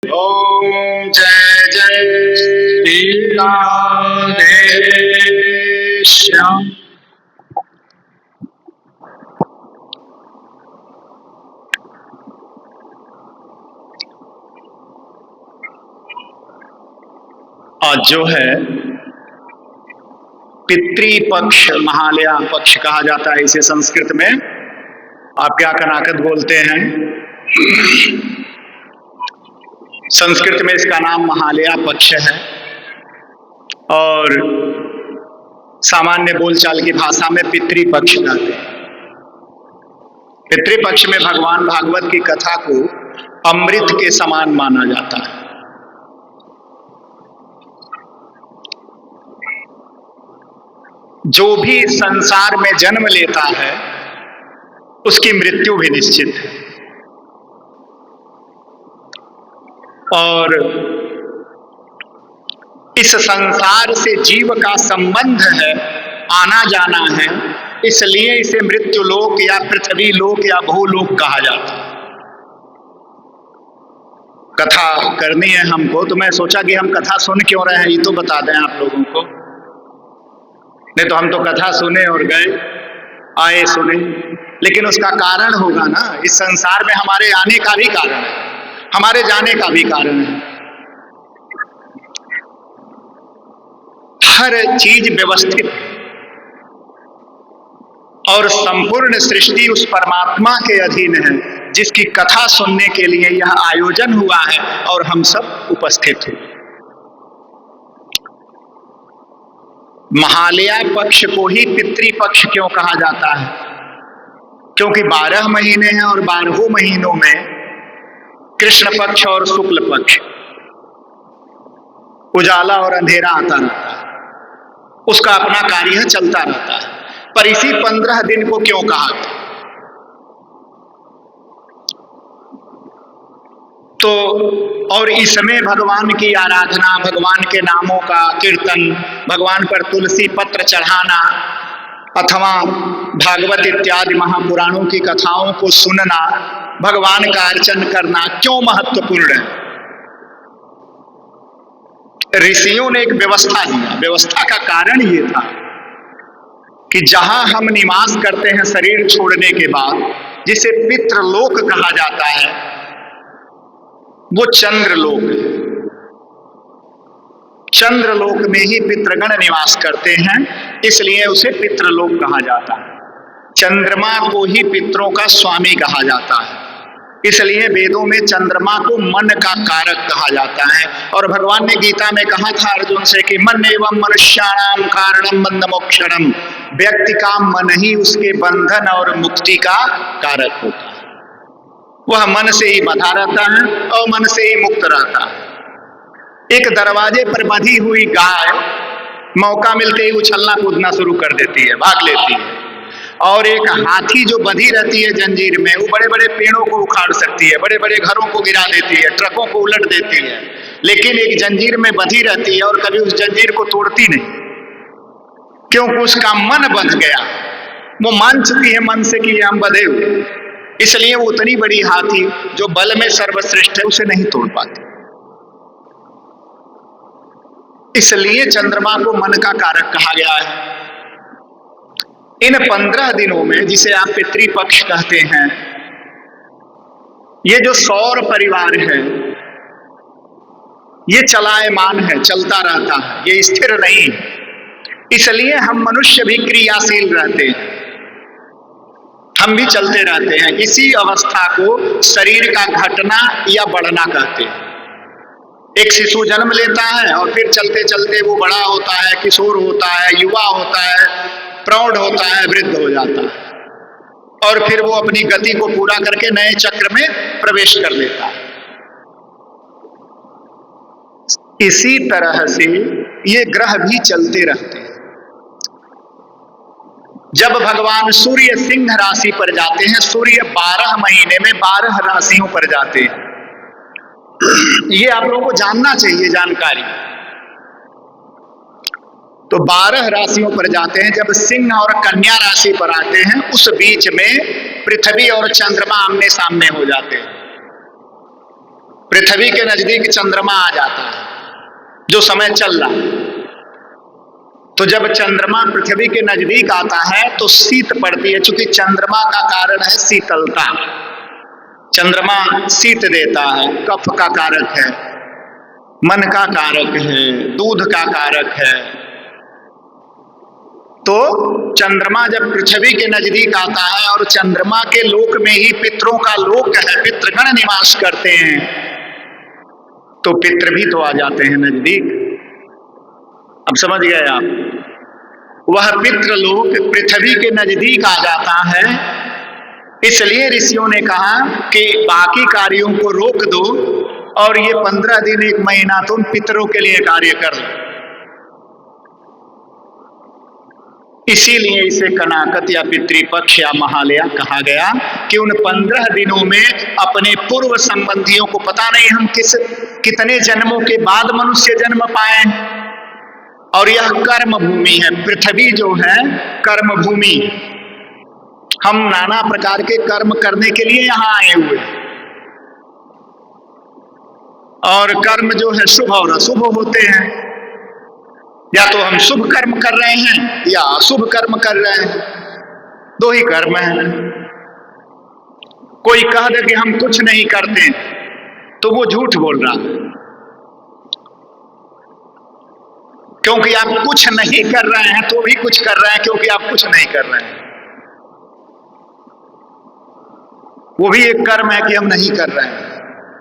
ओम जय जय श्याम। आज जो है पितृपक्ष, महालया पक्ष कहा जाता है इसे संस्कृत में। आप क्या कनाकत बोलते हैं? संस्कृत में इसका नाम महालया पक्ष है और सामान्य बोलचाल की भाषा में पितृपक्ष कहते हैं। पितृपक्ष में भगवान भागवत की कथा को अमृत के समान माना जाता है। जो भी संसार में जन्म लेता है उसकी मृत्यु भी निश्चित है और इस संसार से जीव का संबंध है, आना जाना है, इसलिए इसे मृत्यु लोक या पृथ्वी लोक या भूलोक कहा जाता है। कथा करनी है हमको तो मैं सोचा कि हम कथा सुन क्यों रहे हैं ये तो बता दें आप लोगों को। नहीं तो हम तो कथा सुने और गए, आए सुने, लेकिन उसका कारण होगा ना। इस संसार में हमारे आने का भी कारण है, हमारे जाने का भी कारण है। हर चीज व्यवस्थित और संपूर्ण सृष्टि उस परमात्मा के अधीन है जिसकी कथा सुनने के लिए यह आयोजन हुआ है और हम सब उपस्थित हैं। महालया पक्ष को ही पितृपक्ष क्यों कहा जाता है? क्योंकि 12 महीने हैं और 12 महीनों में कृष्ण पक्ष और शुक्ल पक्ष, उजाला और अंधेरा आता रहता है, उसका अपना कार्य चलता रहता है। पर इसी 15 दिन को क्यों कहा था? तो और इसमें भगवान की आराधना, भगवान के नामों का कीर्तन, भगवान पर तुलसी पत्र चढ़ाना अथवा भागवत इत्यादि महापुराणों की कथाओं को सुनना, भगवान का अर्चन करना क्यों महत्वपूर्ण है? ऋषियों ने एक व्यवस्था दिया। व्यवस्था का कारण ये था कि जहां हम निवास करते हैं शरीर छोड़ने के बाद, जिसे पितृलोक कहा जाता है, वो चंद्रलोक है। चंद्रलोक में ही पितृगण निवास करते हैं, इसलिए उसे पितृलोक कहा जाता है। चंद्रमा को ही पितरों का स्वामी कहा जाता है, इसलिए वेदों में चंद्रमा को मन का कारक कहा जाता है। और भगवान ने गीता में कहा था अर्जुन से कि मन एवं मनुष्याणाम कारणम बंध मोक्षणम, व्यक्ति का मन ही उसके बंधन और मुक्ति का कारक होता है। वह मन से ही बंधा रहता है और मन से ही मुक्त रहता है। एक दरवाजे पर बंधी हुई गाय मौका मिलते ही उछलना कूदना शुरू कर देती है, भाग लेती है। और एक हाथी जो बंधी रहती है जंजीर में, वो बड़े बड़े पेड़ों को उखाड़ सकती है, बड़े बड़े घरों को गिरा देती है, ट्रकों को उलट देती है, लेकिन एक जंजीर में बंधी रहती है और कभी उस जंजीर को तोड़ती नहीं, क्योंकि उसका मन बंध गया। वो मान चुकी है मन से कि हम बंधे हुए, इसलिए वो उतनी बड़ी हाथी जो बल में सर्वश्रेष्ठ है उसे नहीं तोड़ पाती। इसलिए चंद्रमा को मन का कारक कहा गया है। इन 15 दिनों में, जिसे आप पितृपक्ष कहते हैं, ये जो सौर परिवार है ये चलायमान है, चलता रहता है, ये स्थिर नहीं है। इसलिए हम मनुष्य भी क्रियाशील रहते हैं, हम भी चलते रहते हैं। इसी अवस्था को शरीर का घटना या बढ़ना कहते हैं। एक शिशु जन्म लेता है और फिर चलते चलते वो बड़ा होता है, किशोर होता है, युवा होता है, प्रौढ़ होता है, वृद्ध हो जाता है और फिर वो अपनी गति को पूरा करके नए चक्र में प्रवेश कर लेता है। इसी तरह से ये ग्रह भी चलते रहते हैं। जब भगवान सूर्य सिंह राशि पर जाते हैं, सूर्य 12 महीने में 12 राशियों पर जाते हैं। ये आप लोगों को जानना चाहिए जानकारी। तो 12 राशियों पर जाते हैं। जब सिंह और कन्या राशि पर आते हैं, उस बीच में पृथ्वी और चंद्रमा आमने सामने हो जाते हैं पृथ्वी के नजदीक चंद्रमा आ जाता है, जो समय चल रहा है। तो जब चंद्रमा पृथ्वी के नजदीक आता है तो शीत पड़ती है, क्योंकि चंद्रमा का कारण है शीतलता। चंद्रमा शीत देता है, कफ का कारक है, मन का कारक है, दूध का कारक है। तो चंद्रमा जब पृथ्वी के नजदीक आता है, और चंद्रमा के लोक में ही पितरों का लोक है, पितृगण निवास करते हैं, तो पितृ भी तो आ जाते हैं नजदीक। अब समझ गए आप? वह पितृलोक पृथ्वी के नजदीक आ जाता है। इसलिए ऋषियों ने कहा कि बाकी कार्यों को रोक दो और ये 15 दिन 1 महीना तुम पितरों के लिए कार्य कर लो। इसीलिए इसे कनाकत या पितृपक्ष या महालया कहा गया कि उन 15 दिनों में अपने पूर्व संबंधियों को, पता नहीं हम कितने जन्मों के बाद मनुष्य जन्म पाए, और यह कर्म भूमि है। पृथ्वी जो है कर्म भूमि, हम नाना प्रकार के कर्म करने के लिए यहाँ आए हुए हैं। और कर्म जो है शुभ और अशुभ होते हैं, या तो हम शुभ कर्म कर रहे हैं या अशुभ कर्म कर रहे हैं, 2 ही कर्म हैं। कोई कह दे कि हम कुछ नहीं करते तो वो झूठ बोल रहा है, क्योंकि आप कुछ नहीं कर रहे हैं तो भी कुछ कर रहे हैं, क्योंकि आप कुछ नहीं कर रहे हैं। वो भी एक कर्म है कि हम नहीं कर रहे हैं।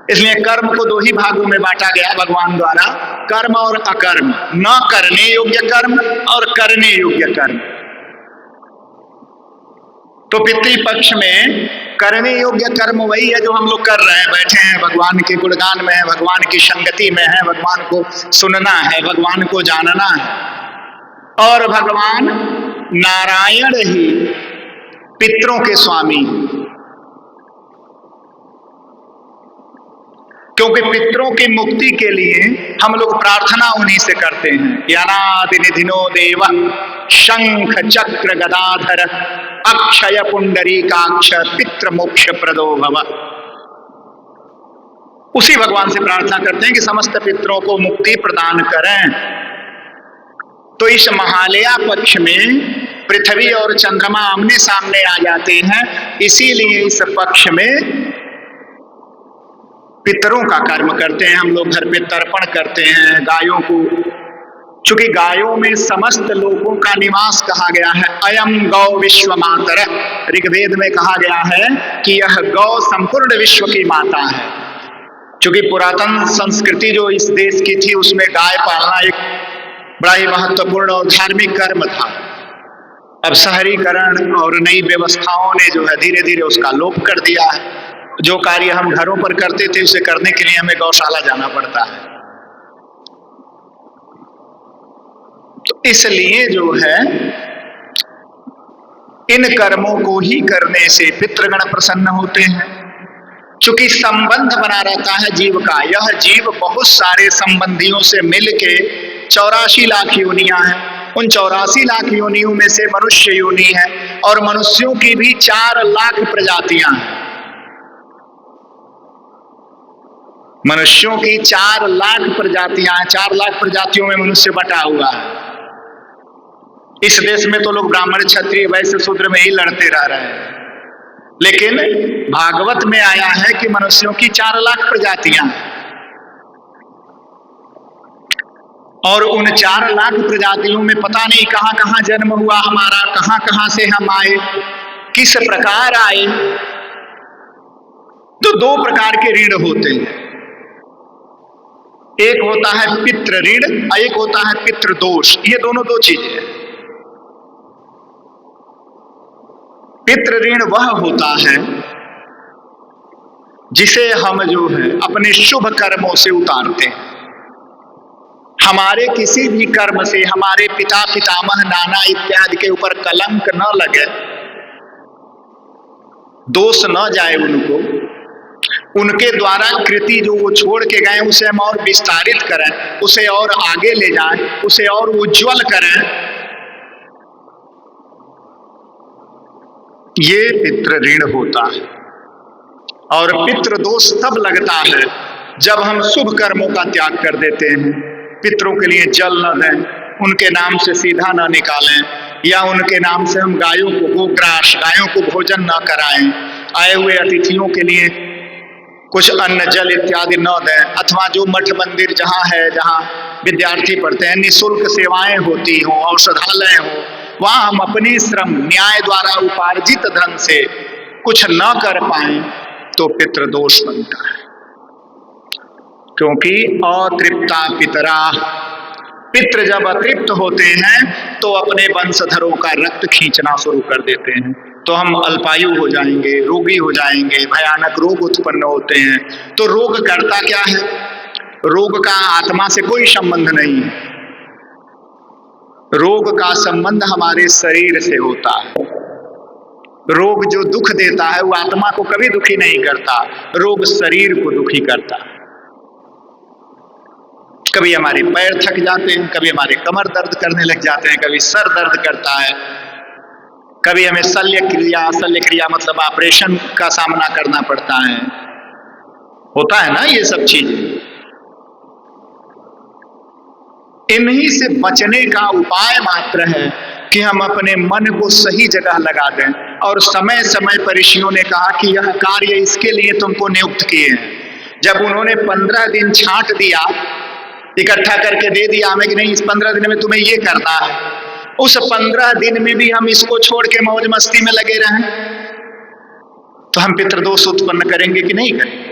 इसलिए कर्म को 2 ही भागों में बांटा गया भगवान द्वारा, कर्म और अकर्म, न करने योग्य कर्म और करने योग्य कर्म। तो पितृपक्ष में करने योग्य कर्म वही है जो हम लोग कर रहे हैं, बैठे हैं, भगवान के गुणगान में है, भगवान की संगति में है, भगवान को सुनना है, भगवान को जानना है। और भगवान नारायण ही पितरों के स्वामी, क्योंकि पितरों की मुक्ति के लिए हम लोग प्रार्थना उन्हीं से करते हैं। यानादि निधिनो देव शंख चक्र गदाधर अक्षय पुंडरीकाक्ष पितृ मोक्ष प्रदो भव। उसी भगवान से प्रार्थना करते हैं कि समस्त पितरों को मुक्ति प्रदान करें। तो इस महालया पक्ष में पृथ्वी और चंद्रमा आमने सामने आ जाते हैं, इसीलिए इस पक्ष में पितरों का कर्म करते हैं। हम लोग घर पे तर्पण करते हैं गायों को, चूंकि गायों में समस्त लोगों का निवास कहा गया है। अयम गौ विश्व मातर, ऋग्वेद में कहा गया है कि यह गौ संपूर्ण विश्व की माता है। चूंकि पुरातन संस्कृति जो इस देश की थी, उसमें गाय पालना एक बड़ा ही महत्वपूर्ण और धार्मिक कर्म था। अब शहरीकरण और नई व्यवस्थाओं ने जो है धीरे धीरे उसका लोप कर दिया है। जो कार्य हम घरों पर करते थे उसे करने के लिए हमें गौशाला जाना पड़ता है। तो इसलिए जो है इन कर्मों को ही करने से पितृगण प्रसन्न होते हैं। चूंकि संबंध बना रहता है जीव का, यह जीव बहुत सारे संबंधियों से मिलके 84 लाख योनियां हैं। उन 84 लाख योनियों में से मनुष्य योनि है, और मनुष्यों की भी 4 लाख प्रजातियां हैं। मनुष्यों की 4 लाख प्रजातियां हैं। 4 लाख प्रजातियों में मनुष्य बटा हुआ है। इस देश में तो लोग ब्राह्मण क्षत्रिय वैश्य शूद्र में ही लड़ते रह रहे हैं, लेकिन भागवत में आया है कि मनुष्यों की 4 लाख प्रजातियां हैं। और उन 4 लाख प्रजातियों में पता नहीं कहां कहां जन्म हुआ हमारा, कहां कहां से हम आए, किस प्रकार आए। तो 2 प्रकार के ऋण होते हैं, एक होता है पितृ ऋण, एक होता है पितृ दोष। ये दोनों 2 चीजें हैं। पितृ ऋण वह होता है जिसे हम जो है अपने शुभ कर्मों से उतारते हैं। हमारे किसी भी कर्म से हमारे पिता पितामह नाना इत्यादि के ऊपर कलंक न लगे, दोष न जाए उनको, उनके द्वारा कृति जो वो छोड़ के गए उसे हम और विस्तारित करें, उसे और आगे ले जाएं, उसे और उज्जवल करें। ये पितृ ऋण होता है। और पितृ दोष तब लगता है जब हम शुभ कर्मों का त्याग कर देते हैं, पितरों के लिए जल न दें, उनके नाम से सीधा न निकालें, या उनके नाम से हम गायों को गोग्रास, गायों को भोजन न कराएं, आए हुए अतिथियों के लिए कुछ अन्न जल इत्यादि न दें, अथवा जो मठ मंदिर जहाँ है, जहाँ विद्यार्थी पढ़ते हैं, निःशुल्क सेवाएं होती हों, औषधालय हो, वहाँ हम अपने श्रम न्याय द्वारा उपार्जित धन से कुछ न कर पाए तो पितृदोष बनता है। क्योंकि अतृप्ता पितरा, पितृ जब अतृप्त होते हैं तो अपने वंशधरों का रक्त खींचना शुरू कर देते हैं, तो हम अल्पायु हो जाएंगे, रोगी हो जाएंगे, भयानक रोग उत्पन्न होते हैं। तो रोग करता क्या है? रोग का आत्मा से कोई संबंध नहीं है, रोग का संबंध हमारे शरीर से होता है। रोग जो दुख देता है वो आत्मा को कभी दुखी नहीं करता, रोग शरीर को दुखी करता है। कभी हमारे पैर थक जाते हैं, कभी हमारे कमर दर्द करने लग जाते हैं, कभी सर दर्द करता है, कभी हमें शल्य क्रिया मतलब ऑपरेशन का सामना करना पड़ता है। होता है ना ये सब चीजें। इन्हीं से बचने का उपाय मात्र है कि हम अपने मन को सही जगह लगा दें। और समय समय पर ऋषियों ने कहा कि यह कार्य इसके लिए तुमको नियुक्त किए हैं। जब उन्होंने 15 दिन छांट दिया, इकट्ठा करके दे दिया हमें कि नहीं इस 15 दिन में तुम्हें ये करना है, उस 15 दिन में भी हम इसको छोड़ के मौज मस्ती में लगे रहें तो हम पितृदोष उत्पन्न करेंगे कि नहीं करेंगे?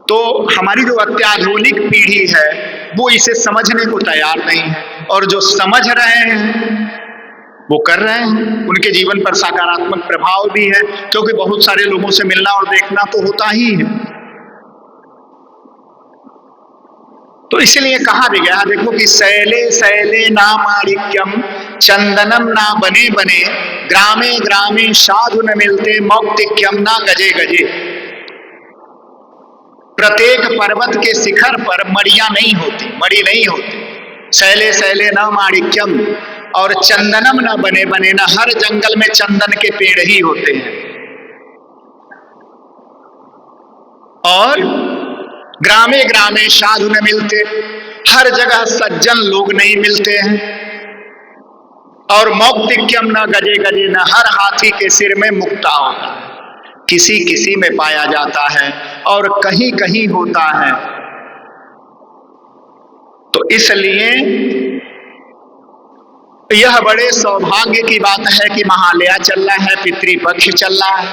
तो हमारी जो अत्याधुनिक पीढ़ी है वो इसे समझने को तैयार नहीं है, और जो समझ रहे हैं वो कर रहे हैं। उनके जीवन पर सकारात्मक प्रभाव भी है, क्योंकि बहुत सारे लोगों से मिलना और देखना तो होता ही है। तो इसलिए कहा भी गया, देखो कि शैले शैले ना माणिक्यम चंदनम ना बने बने, ग्रामे ग्रामे साधु न मिलते मौक्तिक्यम ना गजे गजे। प्रत्येक पर्वत के शिखर पर मड़ियां नहीं होती, मड़ी नहीं होती। शैले शैले न माणिक्यम, और चंदनम न बने बने, न हर जंगल में चंदन के पेड़ ही होते हैं। और ग्रामे ग्रामे साधु न मिलते, हर जगह सज्जन लोग नहीं मिलते हैं। और मौक्तिक्यम न गजे गजे, न हर हाथी के सिर में मुक्ता होता है, किसी किसी में पाया जाता है और कहीं कहीं होता है। तो इसलिए यह बड़े सौभाग्य की बात है कि महालया चल रहा है, पितृपक्ष चल रहा है,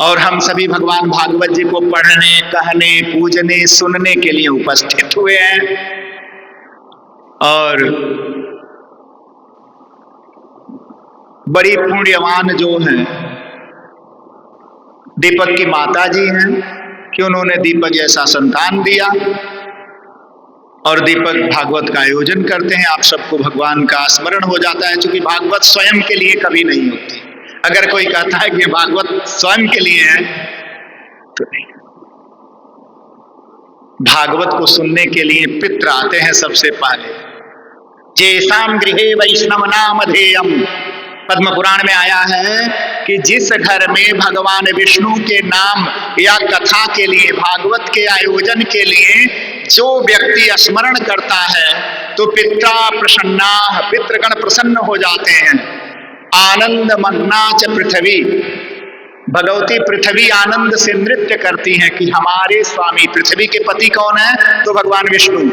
और हम सभी भगवान भागवत जी को पढ़ने, कहने, पूजने, सुनने के लिए उपस्थित हुए हैं। और बड़ी पुण्यवान जो है दीपक की माता जी हैं कि उन्होंने दीपक जैसा संतान दिया, और दीपक भागवत का आयोजन करते हैं। आप सबको भगवान का स्मरण हो जाता है, क्योंकि भागवत स्वयं के लिए कभी नहीं होती। अगर कोई कहता है कि भागवत स्वयं के लिए है तो नहीं। भागवत को सुनने के लिए पितृ आते हैं सबसे पहले। जेसाम गृहे वैष्णव नाम धेयम, पद्म पुराण में आया है कि जिस घर में भगवान विष्णु के नाम या कथा के लिए, भागवत के आयोजन के लिए जो व्यक्ति स्मरण करता है तो पित्रा प्रसन्ना, पितृगण प्रसन्न हो जाते हैं। आनंद मग्ना च पृथ्वी, भगवती पृथ्वी आनंद से नृत्य करती हैं कि हमारे स्वामी, पृथ्वी के पति कौन है? तो भगवान विष्णु।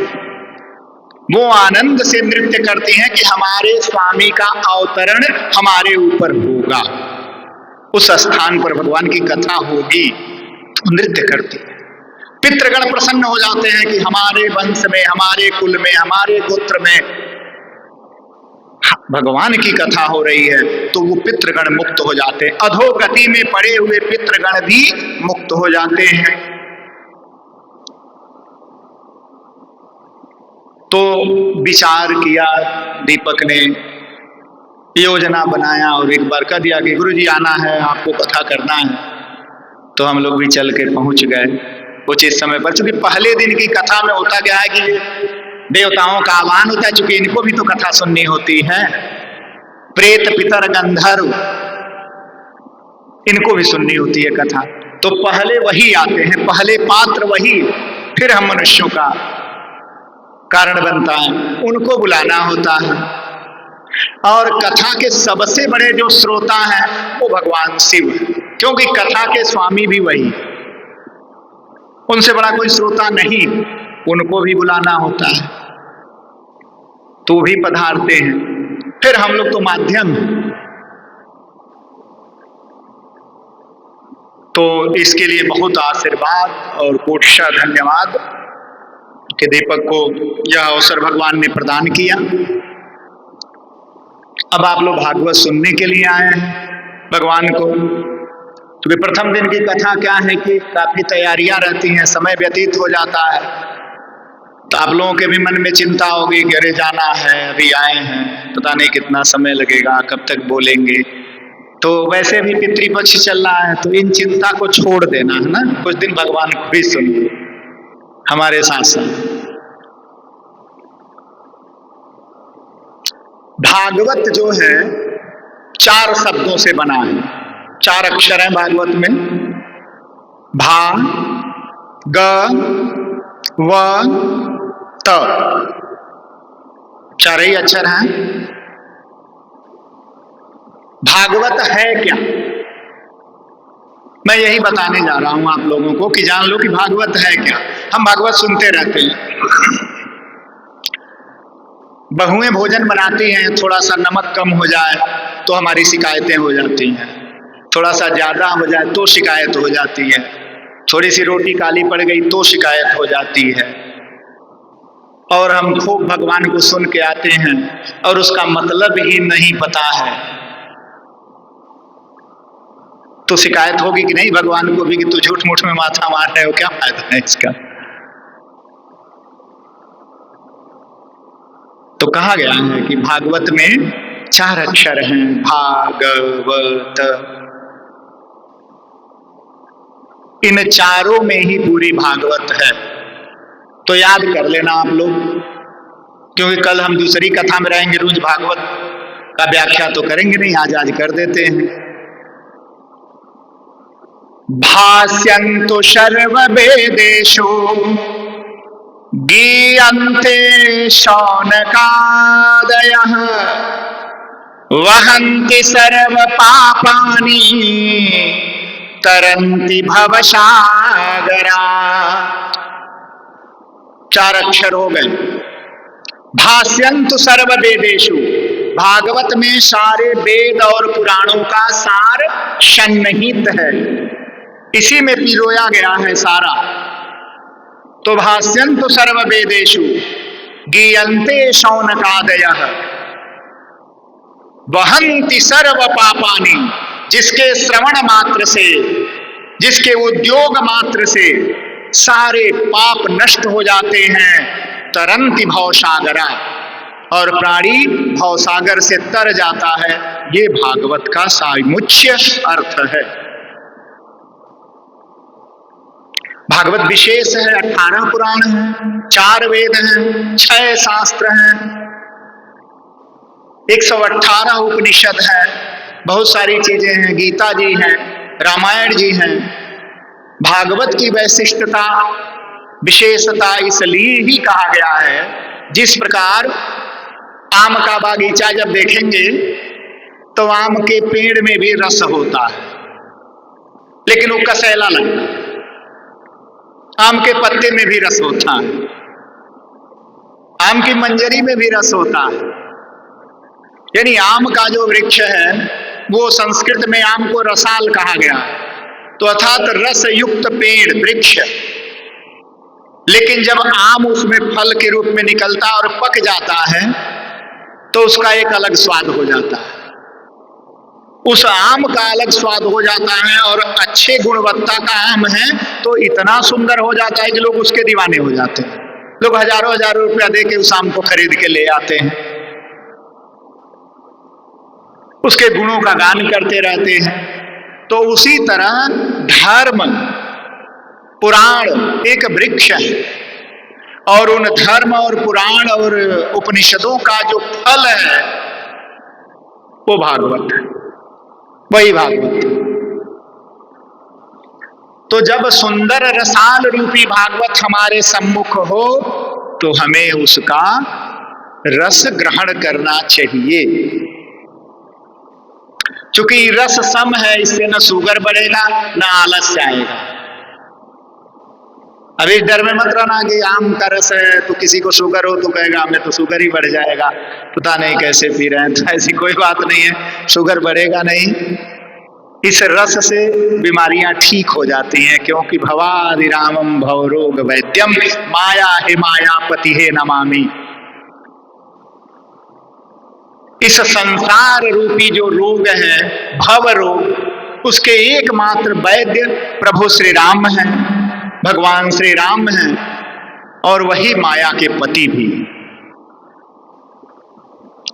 वो आनंद से नृत्य करती हैं कि हमारे स्वामी का अवतरण हमारे ऊपर होगा, उस स्थान पर भगवान की कथा होगी, नृत्य करती है। पितृगण प्रसन्न हो जाते हैं कि हमारे वंश में, हमारे कुल में, हमारे गोत्र में भगवान की कथा हो रही है, तो वो पितृगण मुक्त हो जाते हैं। अधोगति में पड़े हुए पितृगण भी मुक्त हो जाते हैं। तो विचार किया दीपक ने, योजना बनाया और एक बार कह दिया कि गुरुजी आना है, आपको कथा करना है। तो हम लोग भी चल के पहुंच गए उचित समय पर। चूंकि पहले दिन की कथा में होता क्या है कि देवताओं का आह्वान होता है, चूंकि इनको भी तो कथा सुननी होती है। प्रेत पितर गंधर्व, इनको भी सुननी होती है कथा। तो पहले वही आते हैं, पहले पात्र वही, फिर हम मनुष्यों का कारण बनता है, उनको बुलाना होता है। और कथा के सबसे बड़े जो श्रोता हैं वो भगवान शिव है, क्योंकि कथा के स्वामी भी वही, उनसे बड़ा कोई श्रोता नहीं, उनको भी बुलाना होता है, तो भी पधारते हैं। फिर हम लोग तो माध्यम। तो इसके लिए बहुत आशीर्वाद और कोटशा धन्यवाद कि दीपक को यह अवसर भगवान ने प्रदान किया। अब आप लोग भागवत सुनने के लिए आए हैं भगवान को। तो प्रथम दिन की कथा क्या है कि काफी तैयारियां रहती हैं, समय व्यतीत हो जाता है, तो आप लोगों के भी मन में चिंता होगी कि अरे जाना है, अभी आए हैं, पता नहीं कितना समय लगेगा, कब तक बोलेंगे। तो वैसे भी पितृपक्ष चल रहा है, तो इन चिंता को छोड़ देना है ना, कुछ दिन भगवान को भी सुनिए हमारे साथ साथ। भागवत जो है 4 शब्दों से बना है, 4 अक्षर हैं भागवत में, भा ग व त, 4 ही अक्षर हैं। भागवत है क्या, मैं यही बताने जा रहा हूं आप लोगों को कि जान लो कि भागवत है क्या। हम भागवत सुनते रहते हैं, बहुएं भोजन बनाती हैं, थोड़ा सा नमक कम हो जाए तो हमारी शिकायतें हो जाती हैं, थोड़ा सा ज्यादा हो जाए तो शिकायत हो जाती है, थोड़ी सी रोटी काली पड़ गई तो शिकायत हो जाती है। और हम खूब भगवान को सुन के आते हैं और उसका मतलब ही नहीं पता है, तो शिकायत होगी कि नहीं भगवान को भी कि तू झूठ मूठ में माथा मार रहे हो, क्या फायदा है इसका। तो कहा गया है कि भागवत में 4 अक्षर हैं, भागवत। इन चारों में ही पूरी भागवत है, तो याद कर लेना आप लोग, क्योंकि कल हम दूसरी कथा में रहेंगे, रोज भागवत का व्याख्या तो करेंगे नहीं, आज कर देते हैं। भास्यन्तु सर्ववेदेषु गीयन्ते शौनकादयः वहन्ति सर्वपापानि तरन्ति भवसागरा। 4 अक्षर हो गए। भास्यन्तु सर्ववेदेषु, भागवत में सारे वेद और पुराणों का सार सन्निहित है, इसी में पिरोया गया है सारा। तो भास्यन्तु सर्ववेदेषु गीयन्ते शौनकादयः वहन्ति सर्व पापानि, जिसके श्रवण मात्र से, जिसके उद्योग मात्र से सारे पाप नष्ट हो जाते हैं। तरन्ति भवसागरा, और प्राणी भवसागर से तर जाता है। ये भागवत का सामुच्य अर्थ है। भागवत विशेष है, 18 पुराण हैं, 4 वेद हैं, 6 शास्त्र हैं, 118 उपनिषद है, बहुत सारी चीजें हैं, गीता जी हैं, रामायण जी हैं। भागवत की वैशिष्टता विशेषता इसलिए ही कहा गया है, जिस प्रकार आम का बागीचा जब देखेंगे तो आम के पेड़ में भी रस होता है, लेकिन वो कसैला लगता है। आम के पत्ते में भी रस होता है, आम की मंजरी में भी रस होता है। यानी आम का जो वृक्ष है वो संस्कृत में आम को रसाल कहा गया है, तो अर्थात रस युक्त पेड़ वृक्ष। लेकिन जब आम उसमें फल के रूप में निकलता और पक जाता है तो उसका एक अलग स्वाद हो जाता है, उस आम का अलग स्वाद हो जाता है। और अच्छे गुणवत्ता का आम है तो इतना सुंदर हो जाता है कि लोग उसके दीवाने हो जाते हैं। लोग हजारों हजारों रुपया दे के उस आम को खरीद के ले आते हैं, उसके गुणों का गान करते रहते हैं। तो उसी तरह धर्म पुराण एक वृक्ष है, और उन धर्म और पुराण और उपनिषदों का जो फल है वो भागवत है, वही भागवत। तो जब सुंदर रसाल रूपी भागवत हमारे सम्मुख हो तो हमें उसका रस ग्रहण करना चाहिए। क्योंकि रस सम है, इससे न शुगर बढ़ेगा न आलस्य आएगा। अब इस डर में मत रहना कि आम का रस है तो किसी को शुगर हो तो कहेगा हमें तो शुगर ही बढ़ जाएगा, पता नहीं कैसे पी रहे हैं। तो ऐसी कोई बात नहीं है, शुगर बढ़ेगा नहीं। इस रस से बीमारियां ठीक हो जाती हैं, क्योंकि भवादिरामम भवरोग वैद्यम माया हे मायापति हे नमामि। इस संसार रूपी जो रोग है भव रोग, उसके एकमात्र वैद्य प्रभु श्री राम हैं, भगवान श्री राम हैं, और वही माया के पति भी।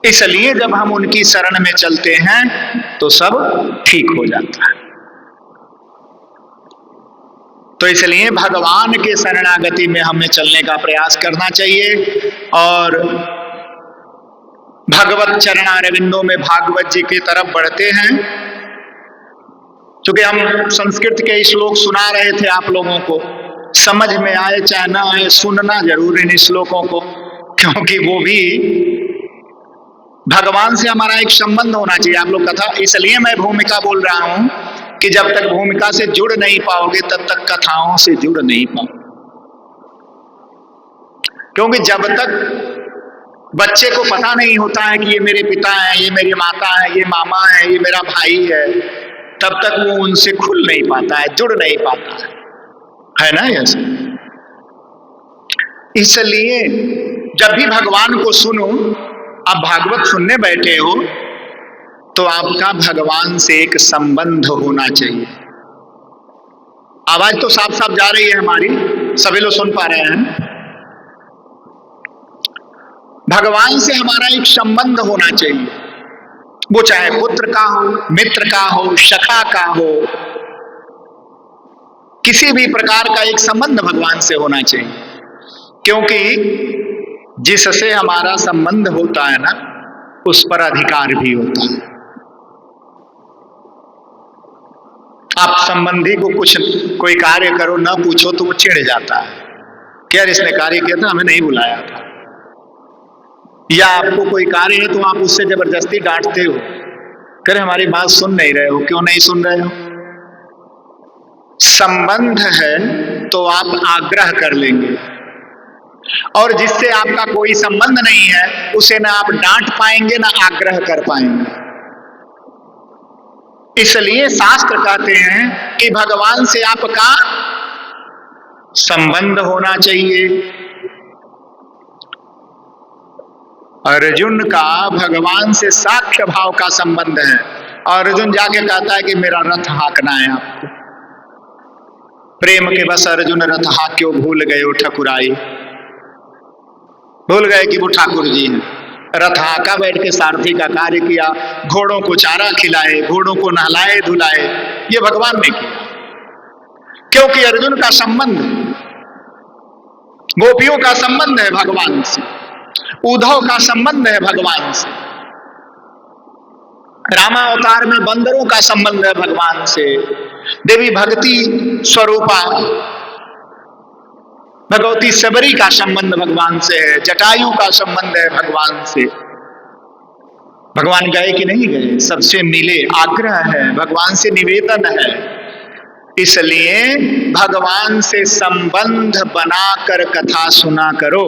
इसलिए जब हम उनकी शरण में चलते हैं तो सब ठीक हो जाता है। तो इसलिए भगवान के शरणागति में हमें चलने का प्रयास करना चाहिए और भगवत चरणारविंदों में भागवत जी की तरफ बढ़ते हैं। क्योंकि हम संस्कृत के श्लोक सुना रहे थे आप लोगों को, समझ में आए चाहे ना आए, सुनना जरूर इन श्लोकों को, क्योंकि वो भी भगवान से हमारा एक संबंध होना चाहिए। आप लोग कथा, इसलिए मैं भूमिका बोल रहा हूं कि जब तक भूमिका से जुड़ नहीं पाओगे तब तक कथाओं से जुड़ नहीं पाओगे। क्योंकि जब तक बच्चे को पता नहीं होता है कि ये मेरे पिता हैं, ये मेरी माता है, ये मामा है, ये मेरा भाई है, तब तक वो उनसे खुल नहीं पाता है, जुड़ नहीं पाता है ना ऐसे। इसलिए जब भी भगवान को सुनो, आप भागवत सुनने बैठे हो तो आपका भगवान से एक संबंध होना चाहिए। आवाज तो साफ साफ जा रही है हमारी, सभी लोग सुन पा रहे हैं। भगवान से हमारा एक संबंध होना चाहिए, वो चाहे पुत्र का हो, मित्र का हो, सखा का हो, किसी भी प्रकार का एक संबंध भगवान से होना चाहिए। क्योंकि जिससे हमारा संबंध होता है ना, उस पर अधिकार भी होता है। आप संबंधी को कुछ कोई कार्य करो ना पूछो तो वो चिढ़ जाता है, क्या इसने कार्य किया था, हमें नहीं बुलाया था। या आपको कोई कार्य है तो आप उससे जबरदस्ती डांटते हो, करे हमारी बात सुन नहीं रहे हो, क्यों नहीं सुन रहे हो। संबंध है तो आप आग्रह कर लेंगे, और जिससे आपका कोई संबंध नहीं है उसे ना आप डांट पाएंगे ना आग्रह कर पाएंगे। इसलिए शास्त्र कहते हैं कि भगवान से आपका संबंध होना चाहिए। अर्जुन का भगवान से साक्ष्य भाव का संबंध है। अर्जुन जाके कहता है कि मेरा रथ हाँकना है आपको। प्रेम के बस अर्जुन रथ हाँक क्यों भूल गए हो ठकुराई, भूल गए कि वो ठाकुर जी हैं। रथ हाँका, बैठ के सारथी का कार्य किया, घोड़ों को चारा खिलाए, घोड़ों को नहलाए धुलाए, ये भगवान ने किया। क्योंकि अर्जुन का संबंध, गोपियों का संबंध है भगवान से, उद्धव का संबंध है भगवान से, रामावतार में बंदरों का संबंध है भगवान से, देवी भक्ति स्वरूपा भगवती सबरी का संबंध भगवान से है, जटायु का संबंध है भगवान से। भगवान गए कि नहीं गए, सबसे मिले, आग्रह है, भगवान से निवेदन है। इसलिए भगवान से संबंध बनाकर कथा सुना करो,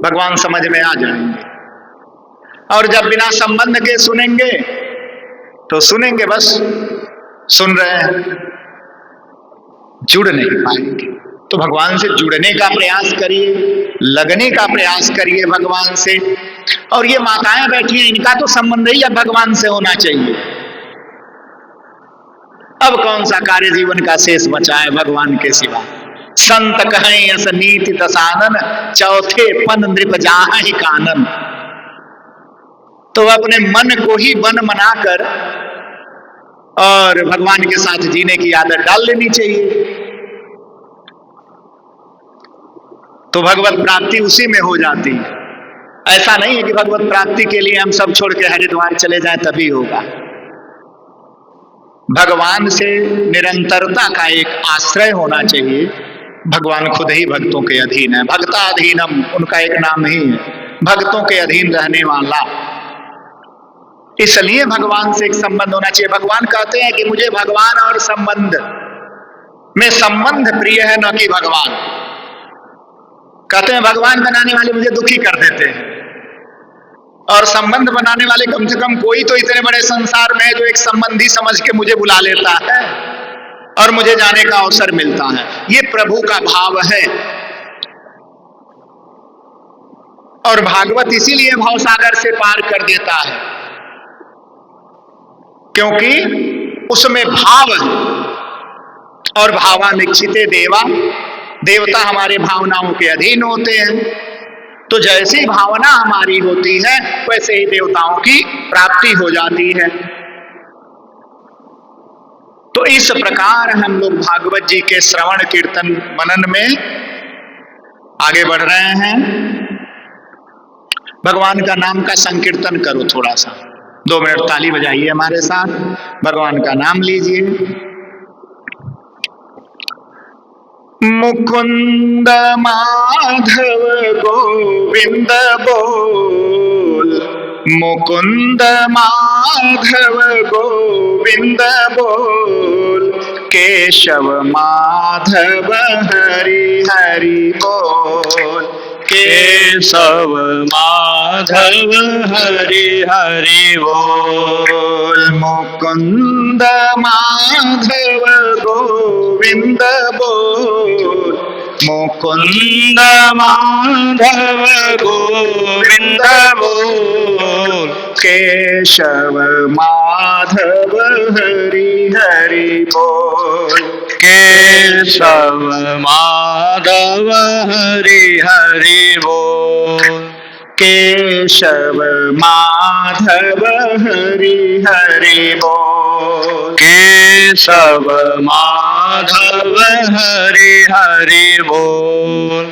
भगवान समझ में आ जाएंगे। और जब बिना संबंध के सुनेंगे तो सुनेंगे, बस सुन रहे हैं, जुड़ नहीं पाएंगे। तो भगवान से जुड़ने का प्रयास करिए, लगने का प्रयास करिए भगवान से। और ये माताएं बैठी हैं, इनका तो संबंध ही अब भगवान से होना चाहिए। अब कौन सा कार्य जीवन का शेष बचा है भगवान के सिवा। संत कहें अस नीति दसानन, चौथे पन नृप जाहि कानन। तो अपने मन को ही वन बनाकर और भगवान के साथ जीने की आदत डाल लेनी चाहिए। तो भगवत प्राप्ति उसी में हो जाती है। ऐसा नहीं है कि भगवत प्राप्ति के लिए हम सब छोड़ के हरिद्वार चले जाएं तभी होगा। भगवान से निरंतरता का एक आश्रय होना चाहिए। भगवान खुद ही भक्तों के अधीन है, भक्ताधीनम उनका एक नाम ही है, भक्तों के अधीन रहने वाला। इसलिए भगवान से एक संबंध होना चाहिए। भगवान कहते हैं कि मुझे भगवान और संबंध में संबंध प्रिय है, न कि भगवान। कहते हैं भगवान बनाने वाले मुझे दुखी कर देते हैं, और संबंध बनाने वाले कम से कम कोई तो इतने बड़े संसार में है जो एक संबंधी समझ के मुझे बुला लेता है और मुझे जाने का अवसर मिलता है। ये प्रभु का भाव है। और भागवत इसीलिए भवसागर से पार कर देता है, क्योंकि उसमें भाव है। और भावानिक्षिते देवा, देवता हमारे भावनाओं के अधीन होते हैं। तो जैसी भावना हमारी होती है वैसे ही देवताओं की प्राप्ति हो जाती है। तो इस प्रकार हम लोग भागवत जी के श्रवण कीर्तन मनन में आगे बढ़ रहे हैं। भगवान का नाम का संकीर्तन करो, थोड़ा सा 2 मिनट ताली बजाइए हमारे साथ, भगवान का नाम लीजिए। मुकुंद माधव गोविंद बोल, मुकुंद माधव गोविंद बोल, केशव माधव हरि हरि बोल, केशव माधव हरि हरि बोल। मुकुंद माधव गोविंद बोल, मुकुंद माधव गोविंद बोल, केशव माधव हरि हरि बोल, केशव माधव हरि हरि बोल, केशव माधव हरि हरि बोल, केशव माधव हरि हरि बोल।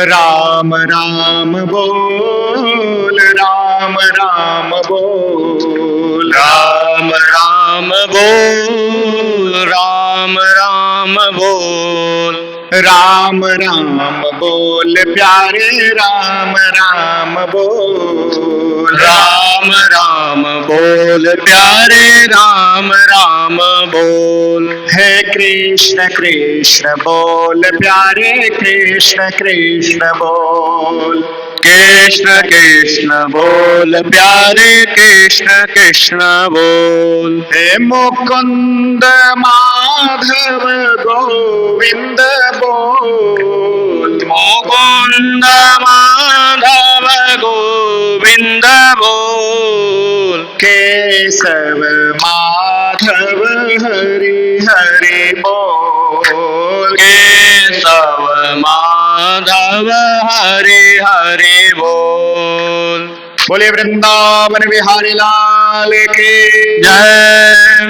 राम राम बोल, राम राम बोल, राम राम बोल, राम राम बोल, राम राम बोल प्यारे, राम राम बोल, राम राम बोल प्यारे, राम राम बोल। हे कृष्ण कृष्ण बोल प्यारे, कृष्ण कृष्ण बोल, कृष्ण कृष्ण बोल प्यारे, कृष्ण कृष्ण बोल। हे मुकुंद माधव गोविंद बोल, मुकुंद माधव गोविंद बोल, केशव माधव हरि हरि बोल, केशव माधव हरि हरि बोल। बोले वृंदावन बिहारी लाल की जय।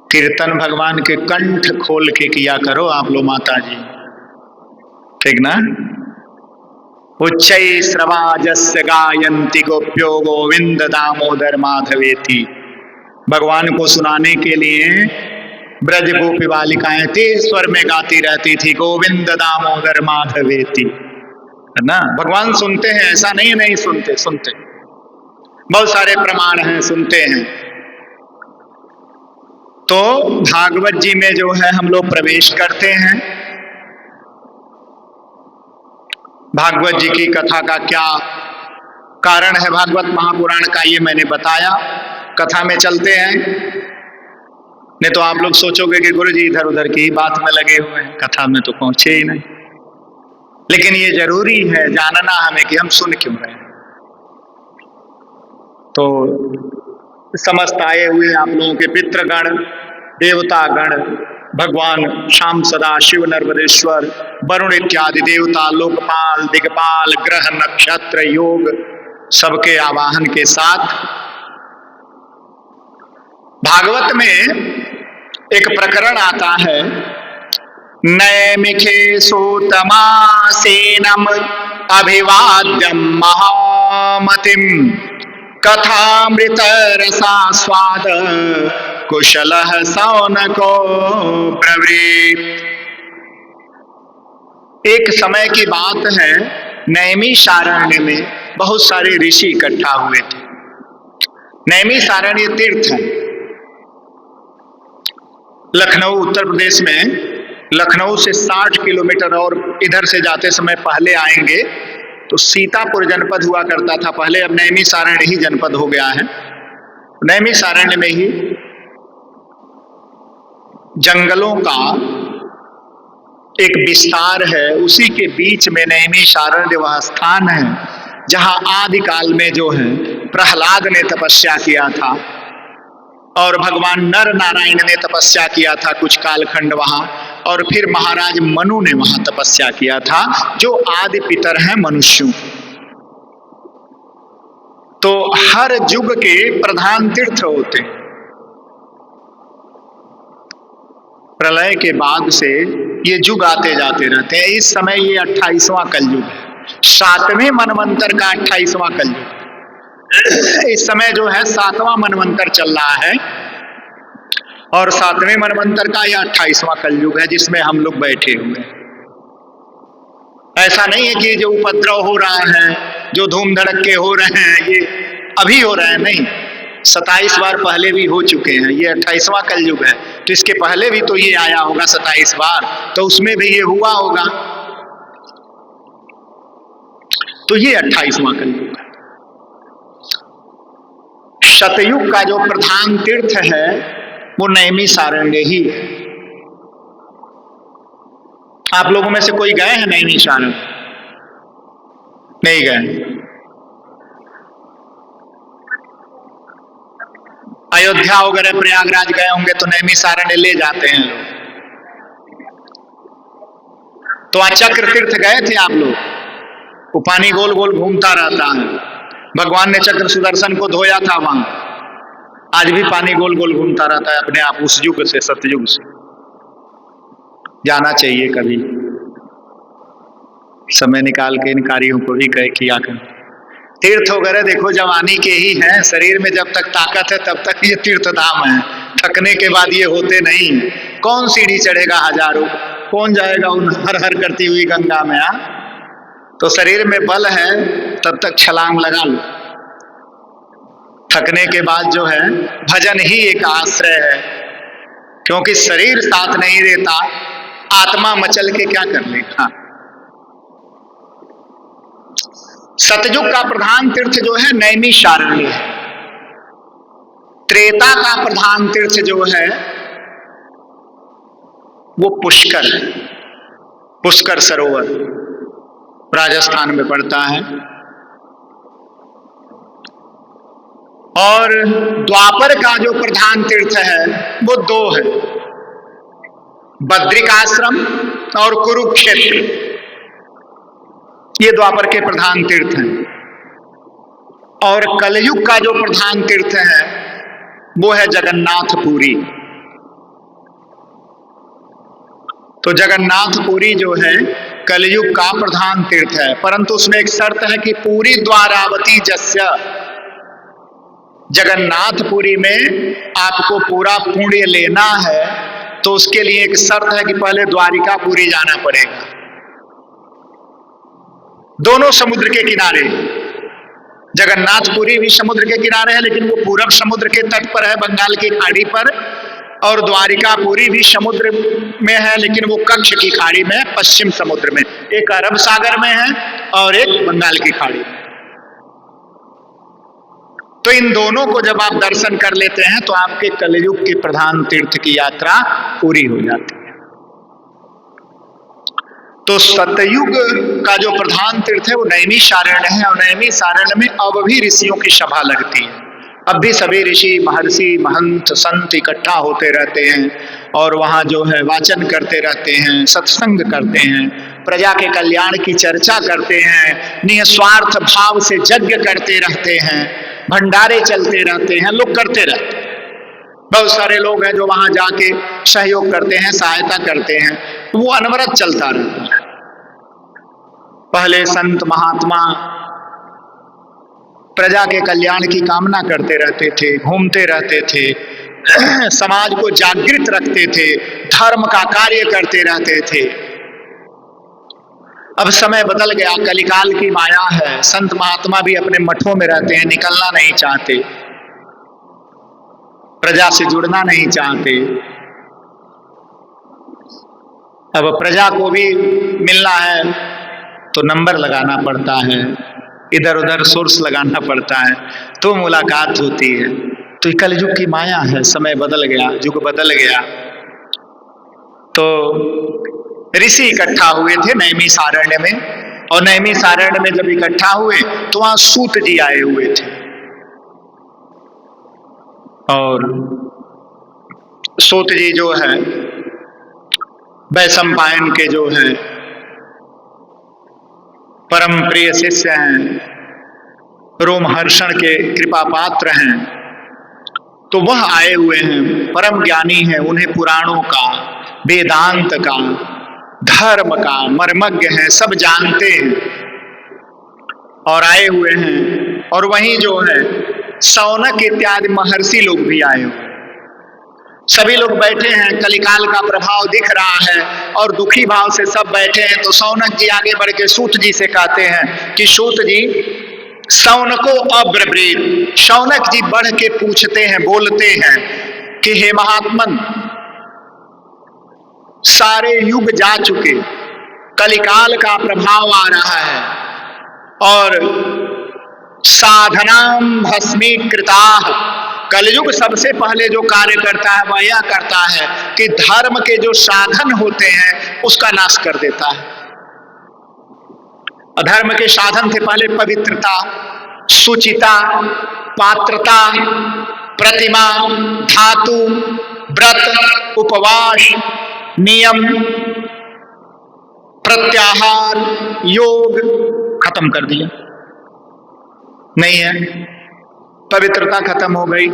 कीर्तन भगवान के कंठ खोल के किया करो आप लोग माता जी, ठीक ना। उच्चै श्रवाजस्य गायन्ति गोप्यो गोविंद दामोदर माधवेति। भगवान को सुनाने के लिए ब्रज गोपी बालिकाएं तेज स्वर में गाती रहती थी, गोविंद दामोदर माधवेति, है ना। भगवान सुनते हैं, ऐसा नहीं नहीं सुनते, सुनते, बहुत सारे प्रमाण हैं, सुनते हैं। तो भागवत जी में जो है हम लोग प्रवेश करते हैं। भागवत जी की कथा का क्या कारण है, भागवत महापुराण का, ये मैंने बताया। कथा में चलते हैं, नहीं तो आप लोग सोचोगे कि गुरु जी इधर उधर की बात में लगे हुए हैं, कथा में तो पहुंचे ही नहीं। लेकिन ये जरूरी है जानना हमें कि हम सुन क्यों रहे हैं। तो समस्त आए हुए आप लोगों के पितृगण, देवतागण, भगवान श्याम सदा शिव नर्मदेश्वर, वरुण इत्यादि देवता, लोकपाल, दिग्पाल, ग्रह नक्षत्र योग, सबके आवाहन के साथ भागवत में एक प्रकरण आता है, नैमिखे सूतमासेनम अभिवाद्यम महामतिम कथामृत रसास्वाद कुशलः शौनको ब्रवीत्। एक समय की बात है, नैमिषारण्य में बहुत सारे ऋषि इकट्ठा हुए थे। नैमिषारण्य तीर्थ है लखनऊ उत्तर प्रदेश में। लखनऊ से 60 किलोमीटर और इधर से जाते समय पहले आएंगे तो सीतापुर जनपद हुआ करता था पहले, अब नैमिषारण्य ही जनपद हो गया है। नैमिषारण्य में ही जंगलों का एक विस्तार है, उसी के बीच में नैमिषारण्य वह स्थान है जहां आदिकाल में जो है प्रहलाद ने तपस्या किया था और भगवान नर नारायण ने तपस्या किया था कुछ कालखंड वहां, और फिर महाराज मनु ने वहां तपस्या किया था, जो आदि पितर हैं मनुष्यों। तो हर युग के प्रधान तीर्थ होते हैं। प्रलय के बाद से ये युग आते जाते रहते हैं। इस समय ये 28वां कलयुग है, 7वें मनवंतर का 28वां कलयुग। इस समय जो है 7वां मनवंतर चल रहा है और 7वें मनवंतर का यह 28वां कलयुग है जिसमें हम लोग बैठे हुए हैं। ऐसा नहीं है कि जो उपद्रव हो रहा है, जो धूम धड़क्के हो रहे हैं ये अभी हो रहे हैं, नहीं, 27 बार पहले भी हो चुके हैं। ये 28वां कलयुग है, तो इसके पहले भी तो ये आया होगा 27 बार, तो उसमें भी ये हुआ होगा। तो ये 28वां कलयुग है। सतयुग का जो प्रधान तीर्थ है वो नैमिषारण्य ही है। आप लोगों में से कोई गए हैं नैमिषारण्य? नहीं गए? अयोध्या वगैरह प्रयागराज गए होंगे तो नैमिषारण्य ले जाते हैं लोग। तो वहां चक्र तीर्थ गए थे आप लोग? वो पानी गोल गोल घूमता रहता है, भगवान ने चक्र सुदर्शन को धोया था वहां, आज भी पानी गोल गोल घूमता रहता है अपने आप, उस युग से, सतयुग से। जाना चाहिए कभी, समय निकाल के इन कार्यों को भी किया कर। तीर्थ वगैरह देखो जवानी के ही हैं, शरीर में जब तक ताकत है तब तक ये तीर्थ धाम है, थकने के बाद ये होते नहीं। कौन सीढ़ी चढ़ेगा हजारों, कौन जाएगा उन हर हर करती हुई गंगा में? तो शरीर में बल है तब तक छलांग लगा लो। थकने के बाद जो है भजन ही एक आश्रय है, क्योंकि शरीर साथ नहीं देता, आत्मा मचल के क्या कर लेगा। सतयुग का प्रधान तीर्थ जो है नैमिषारण्य है। त्रेता का प्रधान तीर्थ जो है वो पुष्कर है। पुष्कर सरोवर राजस्थान में पड़ता है। और द्वापर का जो प्रधान तीर्थ है वो 2 है, बद्रिकाश्रम और कुरुक्षेत्र। ये द्वापर के प्रधान तीर्थ हैं। और कलयुग का जो प्रधान तीर्थ है वो है जगन्नाथपुरी। तो जगन्नाथपुरी जो है कलयुग का प्रधान तीर्थ है, परंतु उसमें एक शर्त है कि पूरी द्वारावती जस्य, जगन्नाथपुरी में आपको पूरा पुण्य लेना है तो उसके लिए एक शर्त है कि पहले द्वारिकापुरी जाना पड़ेगा। दोनों समुद्र के किनारे, जगन्नाथपुरी भी समुद्र के किनारे है लेकिन वो पूरब समुद्र के तट पर है, बंगाल की खाड़ी पर, और द्वारिकापुरी भी समुद्र में है लेकिन वो कच्छ की खाड़ी में, पश्चिम समुद्र में। एक अरब सागर में है और एक बंगाल की खाड़ी में। तो इन दोनों को जब आप दर्शन कर लेते हैं तो आपके कलयुग के प्रधान तीर्थ की यात्रा पूरी हो जाती है। तो सतयुग का जो प्रधान तीर्थ है वो नैमिषारण्य है, और नैमिषारण्य में अब भी ऋषियों की सभा लगती है। अब भी सभी ऋषि, महर्षि, महंत, संत इकट्ठा होते रहते हैं और वहाँ जो है वाचन करते रहते हैं, सत्संग करते हैं, प्रजा के कल्याण की चर्चा करते हैं, निस्वार्थ भाव से यज्ञ करते रहते हैं, भंडारे चलते रहते हैं, लोग करते रहते हैं। बहुत सारे लोग हैं जो वहां जाके सहयोग करते हैं, सहायता करते हैं, वो अनवरत चलता रहता है। पहले संत महात्मा प्रजा के कल्याण की कामना करते रहते थे, घूमते रहते थे, समाज को जागृत रखते थे, धर्म का कार्य करते रहते थे। अब समय बदल गया, कलिकाल की माया है। संत महात्मा भी अपने मठों में रहते हैं, निकलना नहीं चाहते, प्रजा से जुड़ना नहीं चाहते। अब प्रजा को भी मिलना है तो नंबर लगाना पड़ता है, इधर उधर सोर्स लगाना पड़ता है, तो मुलाकात होती है। तो कलयुग की माया है, समय बदल गया, युग बदल गया। तो ऋषि इकट्ठा हुए थे नैमिषारण्य में, और नैमिषारण्य में जब इकट्ठा हुए तो वहां सूत जी आए हुए थे, और सूत जी जो है वैशंपायन के जो है परम प्रिय शिष्य हैं, रोमहर्षण के कृपा पात्र हैं। तो वह आए हुए हैं, परम ज्ञानी हैं, उन्हें पुराणों का, वेदांत का, धर्म का मर्मज्ञ हैं, सब जानते हैं, और आए हुए हैं। और वहीं जो है शौनक इत्यादि महर्षि लोग भी आए हुए, सभी लोग बैठे हैं। कलिकाल का प्रभाव दिख रहा है और दुखी भाव से सब बैठे हैं। तो शौनक जी आगे बढ़ के सूत जी से कहते हैं कि सूत जी, शौनको अब्रवीत, शौनक जी बढ़ के पूछते हैं, बोलते हैं कि हे महात्मन, सारे युग जा चुके, कलिकाल का प्रभाव आ रहा है, और साधनाम भस्मीकृता, कलयुग सबसे पहले जो कार्य करता है वह यह करता है कि धर्म के जो साधन होते हैं उसका नाश कर देता है। अधर्म के साधन थे पहले पवित्रता, सुचिता, पात्रता, प्रतिमा, धातु, व्रत, उपवास, नियम, प्रत्याहार, योग, खत्म कर दिया। नहीं है, पवित्रता खत्म हो गई।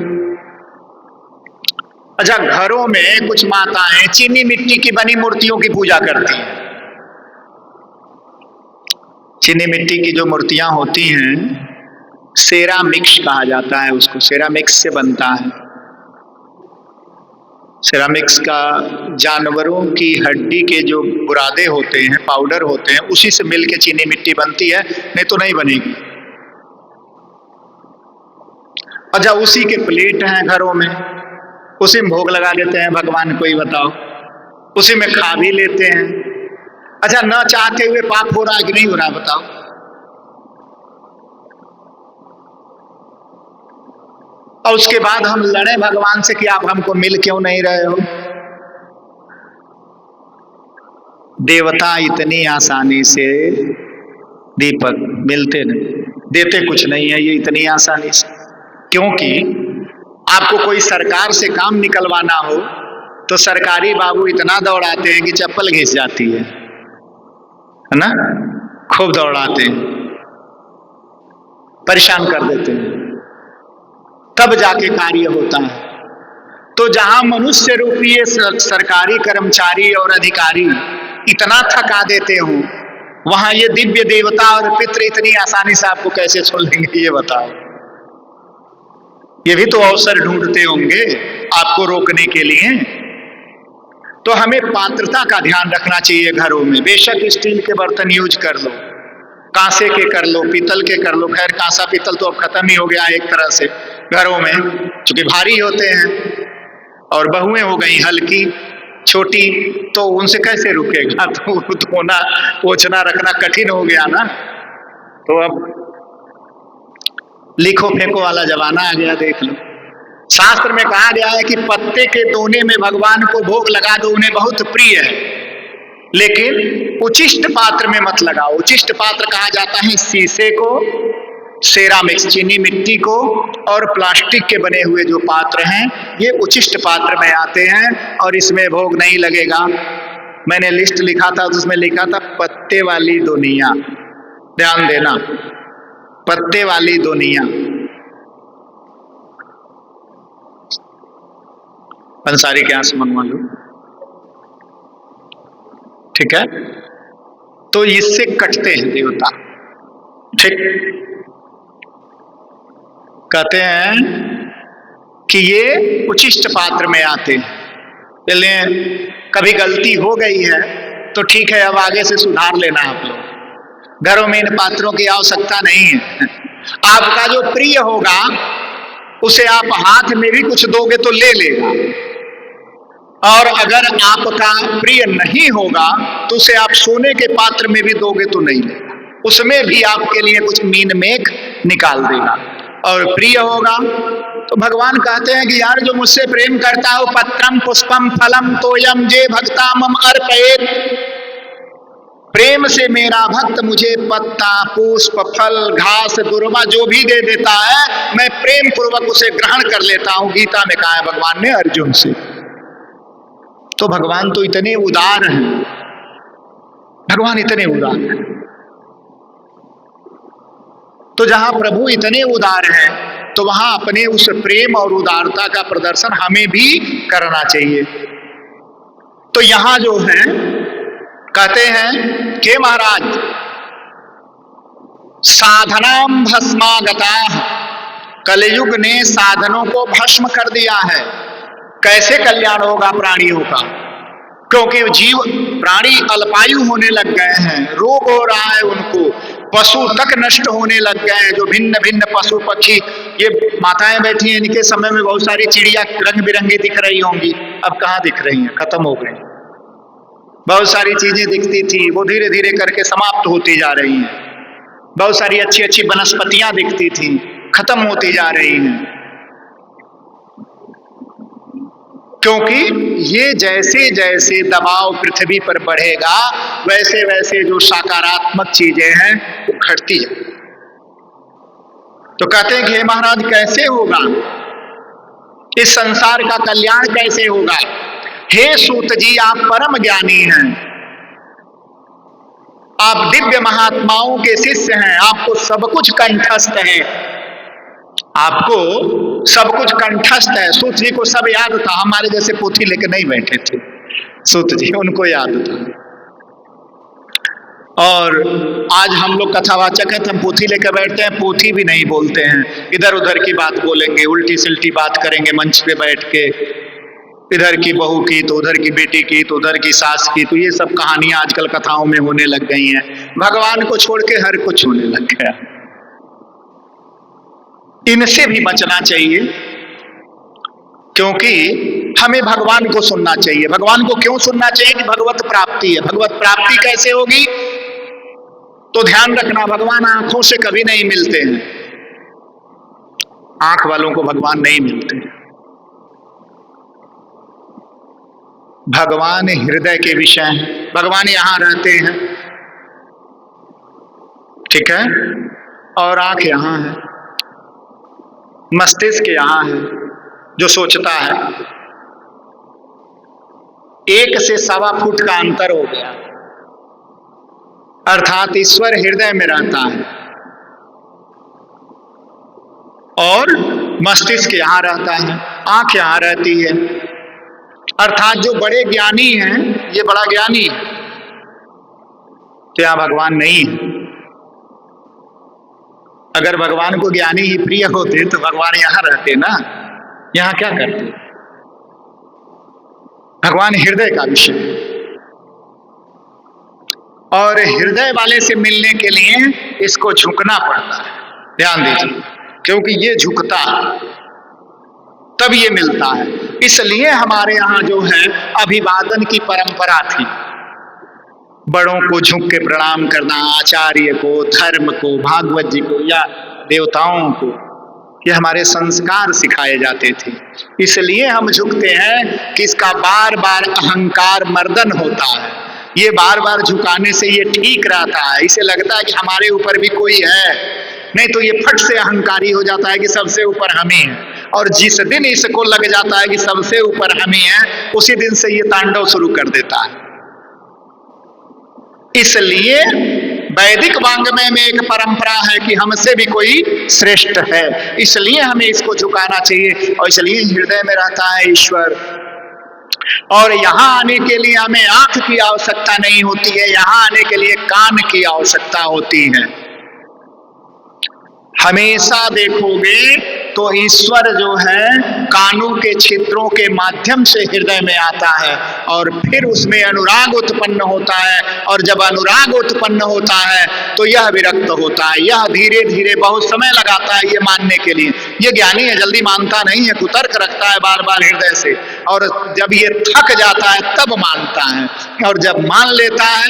अच्छा, घरों में कुछ माताएं चीनी मिट्टी की बनी मूर्तियों की पूजा करती हैं। चीनी मिट्टी की जो मूर्तियां होती हैं, सेरामिक्स कहा जाता है उसको, सेरामिक्स से बनता है। सेरामिक्स का जानवरों की हड्डी के जो बुरादे होते हैं, पाउडर होते हैं, उसी से मिल के चीनी मिट्टी बनती है, नहीं तो नहीं बनेगी। अच्छा, उसी के प्लेट हैं घरों में, उसी में भोग लगा देते हैं भगवान को ही बताओ, उसी में खा भी लेते हैं। अच्छा, न चाहते हुए पाप हो रहा है कि नहीं हो रहा बताओ? और उसके बाद हम लड़े भगवान से कि आप हमको मिल क्यों नहीं रहे हो। देवता इतनी आसानी से दीपक मिलते नहीं, देते कुछ नहीं है ये इतनी आसानी से, क्योंकि आपको कोई सरकार से काम निकलवाना हो तो सरकारी बाबू इतना दौड़ाते हैं कि चप्पल घिस जाती है ना, खूब दौड़ाते हैं, परेशान कर देते हैं, तब जाके कार्य होता है। तो जहां मनुष्य रूपी सरकारी कर्मचारी और अधिकारी इतना थका देते हो, वहां ये दिव्य देवता और पितृ इतनी आसानी से आपको कैसे छोड़ लेंगे ये बताओ? ये भी तो अवसर ढूंढते होंगे आपको रोकने के लिए। तो हमें पात्रता का ध्यान रखना चाहिए घरों में। बेशक स्टील के बर्तन यूज कर लो, कांसे के कर लो, पीतल के कर लो, खैर कांसा पीतल तो अब खत्म ही हो गया एक तरह से घरों में, क्योंकि भारी होते हैं, और बहुएं हो गई हल्की छोटी, तो उनसे कैसे रुकेगा? तो धोना पोछना रखना कठिन हो गया ना। तो अब लिखो फेंको वाला जमाना आ गया, देख लो। शास्त्र में कहा गया है कि पत्ते के दोने में भगवान को भोग लगा दो, उन्हें बहुत प्रिय है, लेकिन उचिष्ट पात्र में मत लगाओ। उचिष्ट पात्र कहा जाता है शीशे को, सेरामिक्स चीनी मिट्टी को, और प्लास्टिक के बने हुए जो पात्र हैं ये उचिष्ट पात्र में आते हैं, और इसमें भोग नहीं लगेगा। मैंने लिस्ट लिखा था तो उसमें लिखा था पत्ते वाली दुनिया, ध्यान देना, पत्ते वाली दुनिया। अंसारी के यहां से मंगवा लो, ठीक है? तो इससे कटते हैं देवता, ठीक। कहते हैं कि ये उचिष्ट पात्र में आते हैं। इसलिए कभी गलती हो गई है तो ठीक है, अब आगे से सुधार लेना आप लोग। घरों में इन पात्रों की आवश्यकता नहीं है। आपका जो प्रिय होगा उसे आप हाथ में भी कुछ दोगे तो ले लेगा, और अगर आपका प्रिय नहीं होगा तो उसे आप सोने के पात्र में भी दोगे तो नहीं लेगा, उसमें भी आपके लिए कुछ मीन मेख निकाल देगा। और प्रिय होगा तो भगवान कहते हैं कि यार जो मुझसे प्रेम करता है, पत्रम पुष्पम फलम तोयम जे भक्ता मम अर्पयेत, प्रेम से मेरा भक्त मुझे पत्ता पुष्प फल घास दुर्वा जो भी दे देता है, मैं प्रेम पूर्वक उसे ग्रहण कर लेता हूं। गीता में कहा है भगवान ने अर्जुन से। तो भगवान तो इतने उदार हैं, भगवान इतने उदार हैं। तो जहां प्रभु इतने उदार हैं तो वहां अपने उस प्रेम और उदारता का प्रदर्शन हमें भी करना चाहिए। तो यहां जो है कहते हैं कि महाराज साधनाम भस्मागता, कलयुग ने साधनों को भस्म कर दिया है। कैसे कल्याण होगा प्राणियों का? क्योंकि जीव प्राणी अल्पायु होने लग गए हैं, रोग हो रहा है उनको, पशु तक नष्ट होने लग गए हैं। जो भिन्न भिन्न पशु पक्षी, ये माताएं बैठी हैं, इनके समय में बहुत सारी चिड़िया रंग बिरंगी दिख रही होंगी, अब कहाँ दिख रही हैं, खत्म हो गई। बहुत सारी चीजें दिखती थी, वो धीरे धीरे करके समाप्त होती जा रही हैं। बहुत सारी अच्छी अच्छी वनस्पतियां दिखती थी, खत्म होती जा रही हैं। क्योंकि ये जैसे जैसे दबाव पृथ्वी पर बढ़ेगा वैसे वैसे जो सकारात्मक चीजें हैं वो घटती है। तो कहते हैं कि हे महाराज कैसे होगा इस संसार का कल्याण, कैसे होगा? हे सूत जी, आप परम ज्ञानी हैं, आप दिव्य महात्माओं के शिष्य हैं, आपको सब कुछ कंठस्थ है, आपको सब कुछ कंठस्थ है। सूत जी को सब याद था, हमारे जैसे पोथी लेके नहीं बैठे थे सूत जी, उनको याद था। और आज हम लोग कथावाचक हैं तो हम पोथी लेकर बैठते हैं, पोथी भी नहीं बोलते हैं, इधर उधर की बात बोलेंगे, उल्टी सिल्टी बात करेंगे मंच पे बैठ के, इधर की बहू की तो उधर की बेटी की तो उधर की सास की, तो ये सब कहानियां आजकल कथाओं में होने लग गई हैं। भगवान को छोड़ के हर कुछ होने लग गया। इनसे भी बचना चाहिए, क्योंकि हमें भगवान को सुनना चाहिए। भगवान को क्यों सुनना चाहिए? कि भगवत प्राप्ति है। भगवत प्राप्ति कैसे होगी? तो ध्यान रखना, भगवान आंखों से कभी नहीं मिलते हैं, आंख वालों को भगवान नहीं मिलते। भगवान हृदय के विषय हैं, भगवान यहां रहते हैं, ठीक है, और आंख यहां है, मस्तिष्क यहां है जो सोचता है। 1 से 1.25 फुट का अंतर हो गया, अर्थात ईश्वर हृदय में रहता है और मस्तिष्क यहां रहता है, आंख यहां रहती है। अर्थात जो बड़े ज्ञानी हैं, ये बड़ा ज्ञानी है, क्या भगवान नहीं है? अगर भगवान को ज्ञानी ही प्रिय होते तो भगवान यहां रहते ना, यहां क्या करते? भगवान हृदय का विषय है, और हृदय वाले से मिलने के लिए इसको झुकना पड़ता है। ध्यान दीजिए, क्योंकि ये झुकता है तब ये मिलता है। इसलिए हमारे यहाँ जो है अभिवादन की परंपरा थी, बड़ों को झुक के प्रणाम करना, आचार्य को, धर्म को, भागवत जी को या देवताओं को, ये हमारे संस्कार सिखाए जाते थे। इसलिए हम झुकते हैं कि इसका बार बार अहंकार मर्दन होता है, ये बार बार झुकाने से ये ठीक रहता है, इसे लगता है कि हमारे ऊपर भी कोई है, नहीं तो ये फट से अहंकारी हो जाता है कि सबसे ऊपर हम ही हैं। और जिस दिन इसको लग जाता है कि सबसे ऊपर हम ही हैं, उसी दिन से ये तांडव शुरू कर देता है। इसलिए वैदिक वांग्मय में एक परंपरा है कि हमसे भी कोई श्रेष्ठ है, इसलिए हमें इसको झुकाना चाहिए, और इसलिए हृदय में रहता है ईश्वर। और यहाँ आने के लिए हमें आंख की आवश्यकता नहीं होती है, यहाँ आने के लिए कान की आवश्यकता होती है। हमेशा देखोगे तो ईश्वर जो है कानों के छिद्रों के माध्यम से हृदय में आता है और फिर उसमें अनुराग उत्पन्न होता है, और जब अनुराग उत्पन्न होता है तो यह विरक्त होता है। यह धीरे धीरे बहुत समय लगाता है ये मानने के लिए। ये ज्ञानी है, जल्दी मानता नहीं है, कुतर्क रखता है बार बार हृदय से, और जब ये थक जाता है तब मानता है, और जब मान लेता है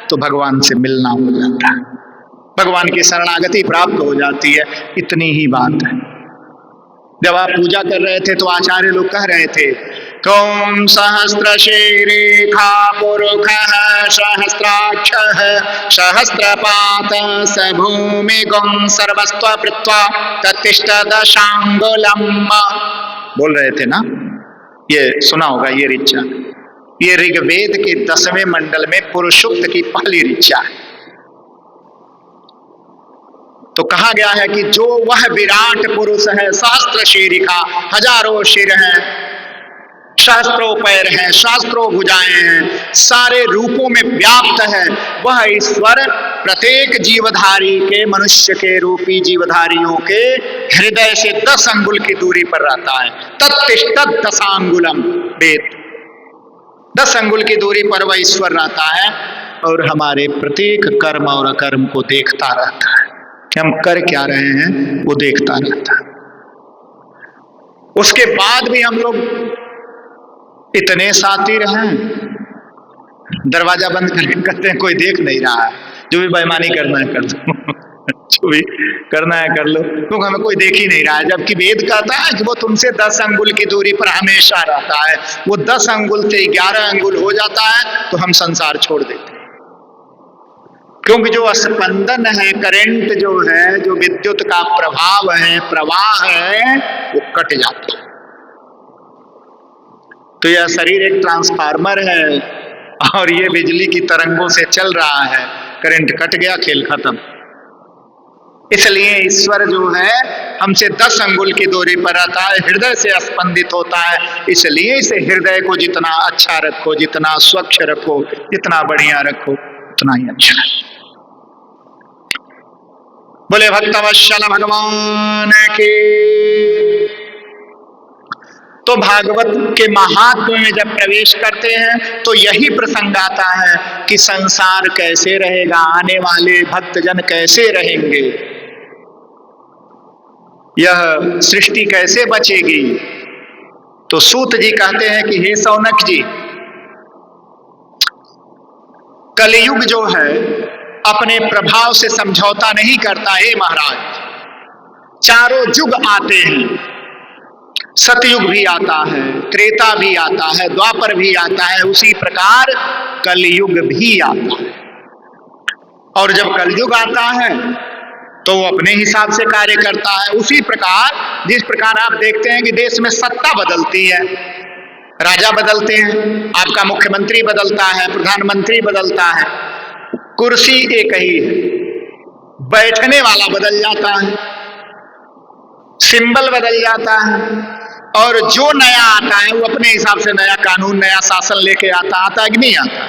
तो भगवान से मिलना हो जाता है, भगवान की शरणागति प्राप्त हो जाती है। इतनी ही बात है। जब आप पूजा कर रहे थे तो आचार्य लोग कह रहे थे, कौम सहस्रशीरेखा पुरुषः सहस्राक्षः सहस्रपात स भूमिगुं सर्वस्वभृत्वा तत्तिष्ठ दशांगुलम्। बोल रहे थे ना, ये सुना होगा ये ऋचा। ये ऋग्वेद के 10वें मंडल में पुरुषोक्त की पहली ऋचा है। तो कहा गया है कि जो वह विराट पुरुष है, सहस्त्र शीरिका, हजारों सिर हैं, सहस्त्रों पैर हैं, सहस्त्रों भुजाएं हैं, सारे रूपों में व्याप्त है, वह ईश्वर प्रत्येक जीवधारी के, मनुष्य के रूपी जीवधारियों के हृदय से 10 अंगुल की दूरी पर रहता है। तत्तिष्ठत् दशांगुलम, वेद 10 अंगुल की दूरी पर वह ईश्वर रहता है और हमारे प्रत्येक कर्म और अकर्म को देखता रहता है कि हम कर क्या रहे हैं, वो देखता रहता है। उसके बाद भी हम लोग इतने शातिर हैं, दरवाजा बंद करके कहते हैं कोई देख नहीं रहा है, जो भी बेईमानी करना है कर लो जो भी करना है कर लो, क्योंकि हमें कोई देख ही नहीं रहा है। जबकि वेद कहता है कि वो तुमसे 10 अंगुल की दूरी पर हमेशा रहता है। वो 10 अंगुल से 11 अंगुल हो जाता है तो हम संसार छोड़ देते हैं, क्योंकि जो स्पंदन है, करंट जो है, जो विद्युत का प्रभाव है, प्रवाह है, वो कट जाता है। तो यह शरीर एक ट्रांसफार्मर है और ये बिजली की तरंगों से चल रहा है, करंट कट गया, खेल खत्म। इसलिए ईश्वर जो है हमसे 10 अंगुल की दूरी पर रहता है, हृदय से स्पंदित होता है। इसलिए इसे हृदय को जितना अच्छा रखो, जितना स्वच्छ रखो, जितना बढ़िया रखो, उतना ही अच्छा है। बोले भक्तवत्सल भगवान की। तो भागवत के महात्म में जब प्रवेश करते हैं तो यही प्रसंग आता है कि संसार कैसे रहेगा, आने वाले भक्तजन कैसे रहेंगे, यह सृष्टि कैसे बचेगी। तो सूत जी कहते हैं कि हे सौनक जी, कलयुग जो है अपने प्रभाव से समझौता नहीं करता। हे महाराज, चारों युग आते हैं, सतयुग भी आता है, त्रेता भी आता है, द्वापर भी आता है, उसी प्रकार कलयुग भी आता है। और जब कलयुग आता है तो वो अपने हिसाब से कार्य करता है। उसी प्रकार जिस प्रकार आप देखते हैं कि देश में सत्ता बदलती है, राजा बदलते हैं, आपका मुख्यमंत्री बदलता है, प्रधानमंत्री बदलता है, कुर्सी एक ही है, बैठने वाला बदल जाता है, सिंबल बदल जाता है, और जो नया आता है वो अपने हिसाब से नया कानून, नया शासन लेके आता है कि नहीं आता,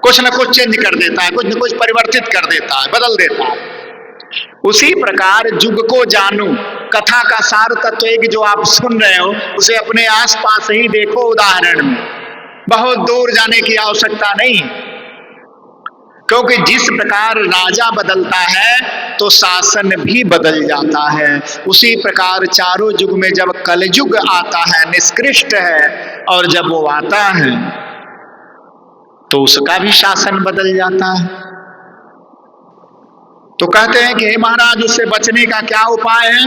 कुछ ना कुछ चेंज कर देता है, कुछ ना कुछ परिवर्तित कर देता है, बदल देता है। उसी प्रकार युग को जानू, कथा का सार तत्व है कि जो आप सुन रहे हो उसे अपने आसपास ही देखो। उदाहरण में बहुत दूर जाने की आवश्यकता नहीं, क्योंकि जिस प्रकार राजा बदलता है तो शासन भी बदल जाता है। उसी प्रकार चारों युग में जब कलयुग आता है, निष्कृष्ट है, और जब वो आता है तो उसका भी शासन बदल जाता है। तो कहते हैं कि हे महाराज, उससे बचने का क्या उपाय है?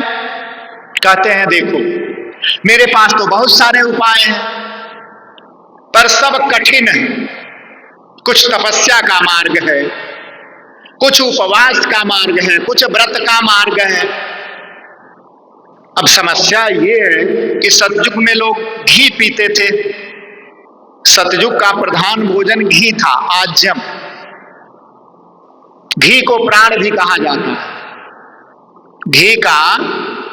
कहते हैं देखो, मेरे पास तो बहुत सारे उपाय हैं, पर सब कठिन है। कुछ तपस्या का मार्ग है, कुछ उपवास का मार्ग है, कुछ व्रत का मार्ग है। अब समस्या ये है कि सतयुग में लोग घी पीते थे, सतयुग का प्रधान भोजन घी था, आज्यम। घी को प्राण भी कहा जाता है। घी का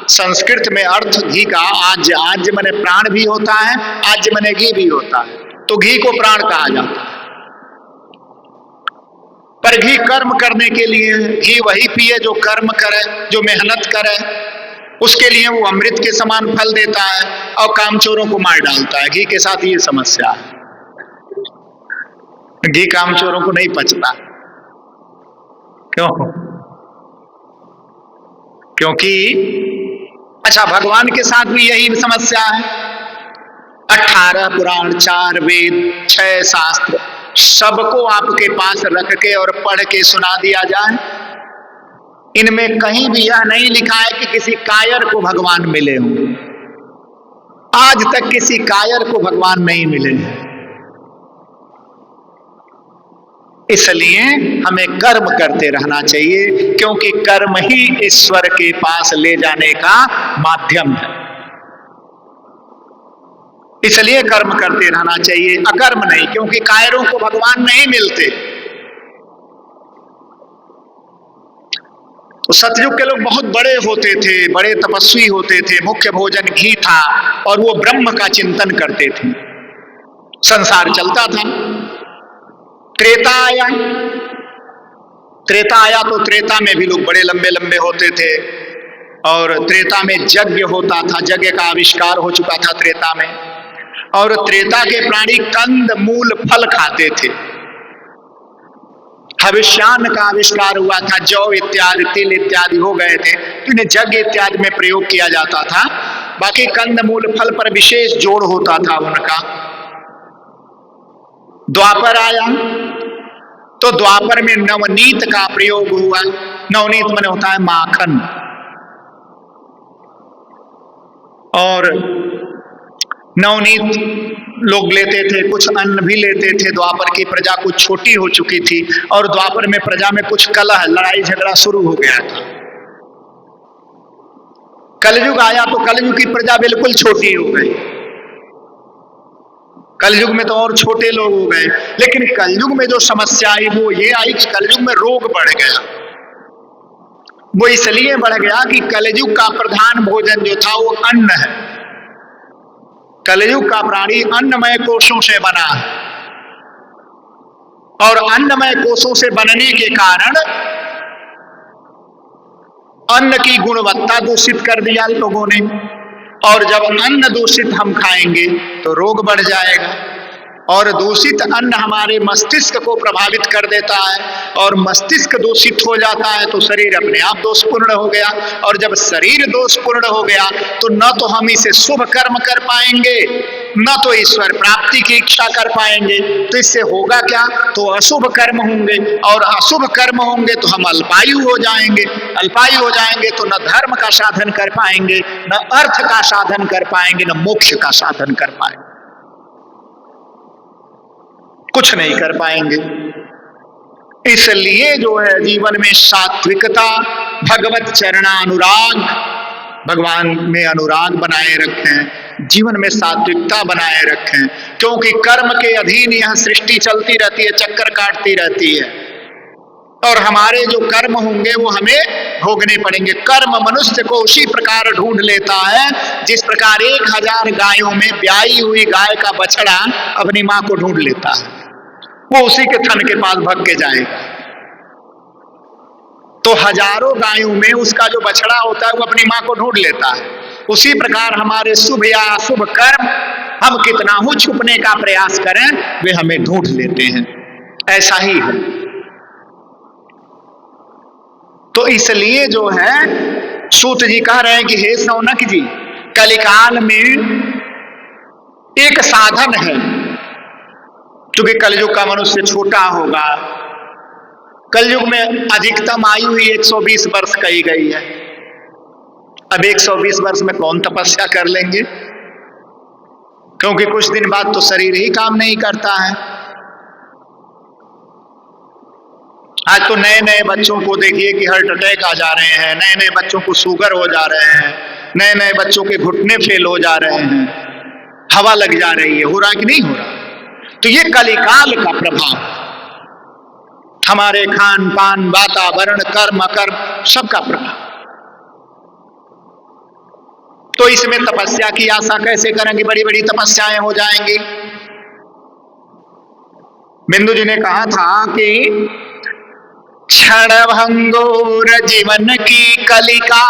संस्कृत में अर्थ घी का आज्य, आज्य माने प्राण भी होता है, आज्य माने घी भी होता है, तो घी को प्राण कहा जाता है। पर घी कर्म करने के लिए, घी वही पिए जो कर्म करे, जो मेहनत करे, उसके लिए वो अमृत के समान फल देता है और कामचोरों को मार डालता है। घी के साथ ये समस्या है, घी कामचोरों को नहीं पचता। क्यों? क्योंकि अच्छा, भगवान के साथ भी यही समस्या है। 18 पुराण, 4 वेद, 6 शास्त्र, सबको आपके पास रख के और पढ़ के सुना दिया जाए, इनमें कहीं भी यह नहीं लिखा है कि किसी कायर को भगवान मिले हों। आज तक किसी कायर को भगवान नहीं मिले हैं। इसलिए हमें कर्म करते रहना चाहिए, क्योंकि कर्म ही ईश्वर के पास ले जाने का माध्यम है। इसलिए कर्म करते रहना चाहिए, अकर्म नहीं, क्योंकि कायरों को भगवान नहीं मिलते। तो सतयुग के लोग बहुत बड़े होते थे, बड़े तपस्वी होते थे, मुख्य भोजन घी था और वो ब्रह्म का चिंतन करते थे, संसार चलता था। त्रेता आया, त्रेता आया तो त्रेता में भी लोग बड़े लंबे लंबे होते थे और त्रेता में यज्ञ होता था, यज्ञ का आविष्कार हो चुका था त्रेता में। और त्रेता के प्राणी कंद मूल फल खाते थे। हविष्यान्न का आविष्कार हुआ था, जौ इत्यादि, तिल इत्यादि हो गए थे, तो इन्हें यज्ञ इत्यादि में प्रयोग किया जाता था। बाकी कंद मूल फल पर विशेष जोर होता था उनका। द्वापर आया तो द्वापर में नवनीत का प्रयोग हुआ। नवनीत माने होता है माखन, और नवनीत लोग लेते थे, कुछ अन्न भी लेते थे। द्वापर की प्रजा कुछ छोटी हो चुकी थी और द्वापर में प्रजा में कुछ कलह, लड़ाई झगड़ा शुरू हो गया था। कलयुग आया तो कलयुग की प्रजा बिल्कुल छोटी हो गई। कलयुग में तो और छोटे लोग हो गए, लेकिन कलयुग में जो समस्या आई वो ये आई कि कलयुग में रोग बढ़ गया। वो इसलिए बढ़ गया कि कलयुग का प्रधान भोजन जो था वो अन्न है। कलयुग का प्राणी अन्नमय कोशों से बना है और अन्नमय कोशों से बनने के कारण अन्न की गुणवत्ता दूषित कर दिया लोगों ने, और जब अन्न दूषित हम खाएंगे तो रोग बढ़ जाएगा। और दूषित अन्न हमारे मस्तिष्क को प्रभावित कर देता है, और मस्तिष्क दूषित हो जाता है तो शरीर अपने आप दोषपूर्ण हो गया। और जब शरीर दोषपूर्ण हो गया तो न तो हम इसे शुभ कर्म कर पाएंगे, न तो ईश्वर प्राप्ति की इच्छा कर पाएंगे। तो इससे होगा क्या? तो अशुभ कर्म होंगे, और अशुभ कर्म होंगे तो हम अल्पायु हो जाएंगे। अल्पायु हो जाएंगे तो न धर्म का साधन कर पाएंगे, न अर्थ का साधन कर पाएंगे, न मोक्ष का साधन कर पाएंगे, कुछ नहीं कर पाएंगे। इसलिए जो है जीवन में सात्विकता, भगवत चरणानुराग, भगवान में अनुराग बनाए रखें, जीवन में सात्विकता बनाए रखें, क्योंकि कर्म के अधीन यह सृष्टि चलती रहती है, चक्कर काटती रहती है, और हमारे जो कर्म होंगे वो हमें भोगने पड़ेंगे। कर्म मनुष्य को उसी प्रकार ढूंढ लेता है जिस प्रकार 1000 गायों में ब्याई हुई गाय का बछड़ा अपनी मां को ढूंढ लेता है, वो उसी के थन के पास भाग के जाएगा। तो हजारों गायों में उसका जो बछड़ा होता है वो अपनी मां को ढूंढ लेता है। उसी प्रकार हमारे शुभ या अशुभ कर्म हम कितना ही छुपने का प्रयास करें, वे हमें ढूंढ लेते हैं। ऐसा ही है। तो इसलिए जो है सूत जी कह रहे हैं कि हे शौनक जी, कलिकाल में एक साधन है, क्योंकि कलयुग का मनुष्य छोटा होगा। कलयुग में अधिकतम आयु ही 120 वर्ष कही गई है। अब 120 वर्ष में कौन तपस्या कर लेंगे, क्योंकि कुछ दिन बाद तो शरीर ही काम नहीं करता है। आज तो नए नए बच्चों को देखिए कि हार्ट अटैक आ जा रहे हैं, नए नए बच्चों को शुगर हो जा रहे हैं, नए नए बच्चों के घुटने फेल हो जा रहे हैं, हवा लग जा रही है। हो रहा कि नहीं हो रहा? तो ये कलिकाल का प्रभाव, हमारे खान पान, वातावरण, कर्म अकर्म सबका प्रभाव। तो इसमें तपस्या की आशा कैसे करेंगे? बड़ी बड़ी तपस्याएं हो जाएंगी। बिंदु जी ने कहा था कि क्षण भंगुर जीवन की कलिका,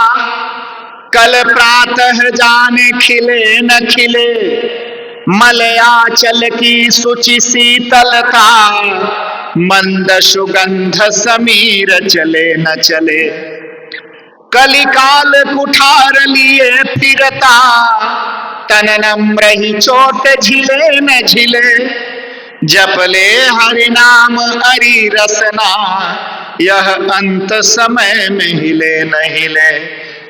कल प्रातः जाने खिले न खिले, मलयाचल की शुचि शीतलता, मंद सुगंध समीर चले न चले। कलिकाल कुठार लिए फिरता, तन नम्र ही चोट झिले न झिले। जपले हरि नाम हरि रसना, यह अंत समय में हिले न हिले,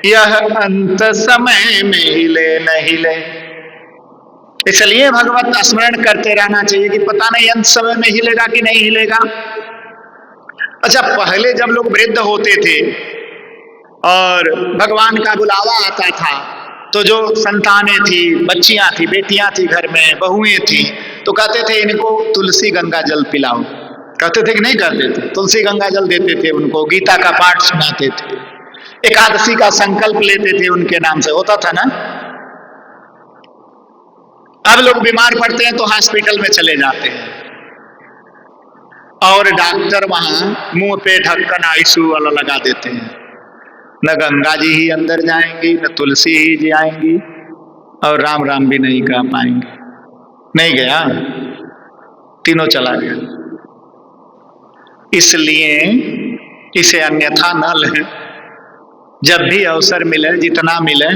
यह अंत समय में हिले न हिले। इसलिए भगवत स्मरण करते रहना चाहिए कि पता नहीं अंत समय में हिलेगा कि नहीं हिलेगा। अच्छा, पहले जब लोग वृद्ध होते थे और भगवान का बुलावा आता था, तो जो संतानें थी, बच्चियां थी, बेटियां थी, घर में बहुएं थी, तो कहते थे इनको तुलसी गंगा जल पिलाओ। कहते थे कि नहीं कहते थे? तुलसी गंगा जल देते थे उनको, गीता का पाठ सुनाते थे, एकादशी का संकल्प लेते थे उनके नाम से, होता था ना। अब लोग बीमार पड़ते हैं तो हॉस्पिटल में चले जाते हैं और डॉक्टर वहां मुंह पे ढक्कन आईसीयू वाला लगा देते हैं। न गंगा जी ही अंदर जाएंगी, न तुलसी ही जाएंगी, और राम राम भी नहीं कह पाएंगे। नहीं गया, तीनों चला गया। इसलिए इसे अन्यथा न लें। जब भी अवसर मिले, जितना मिले,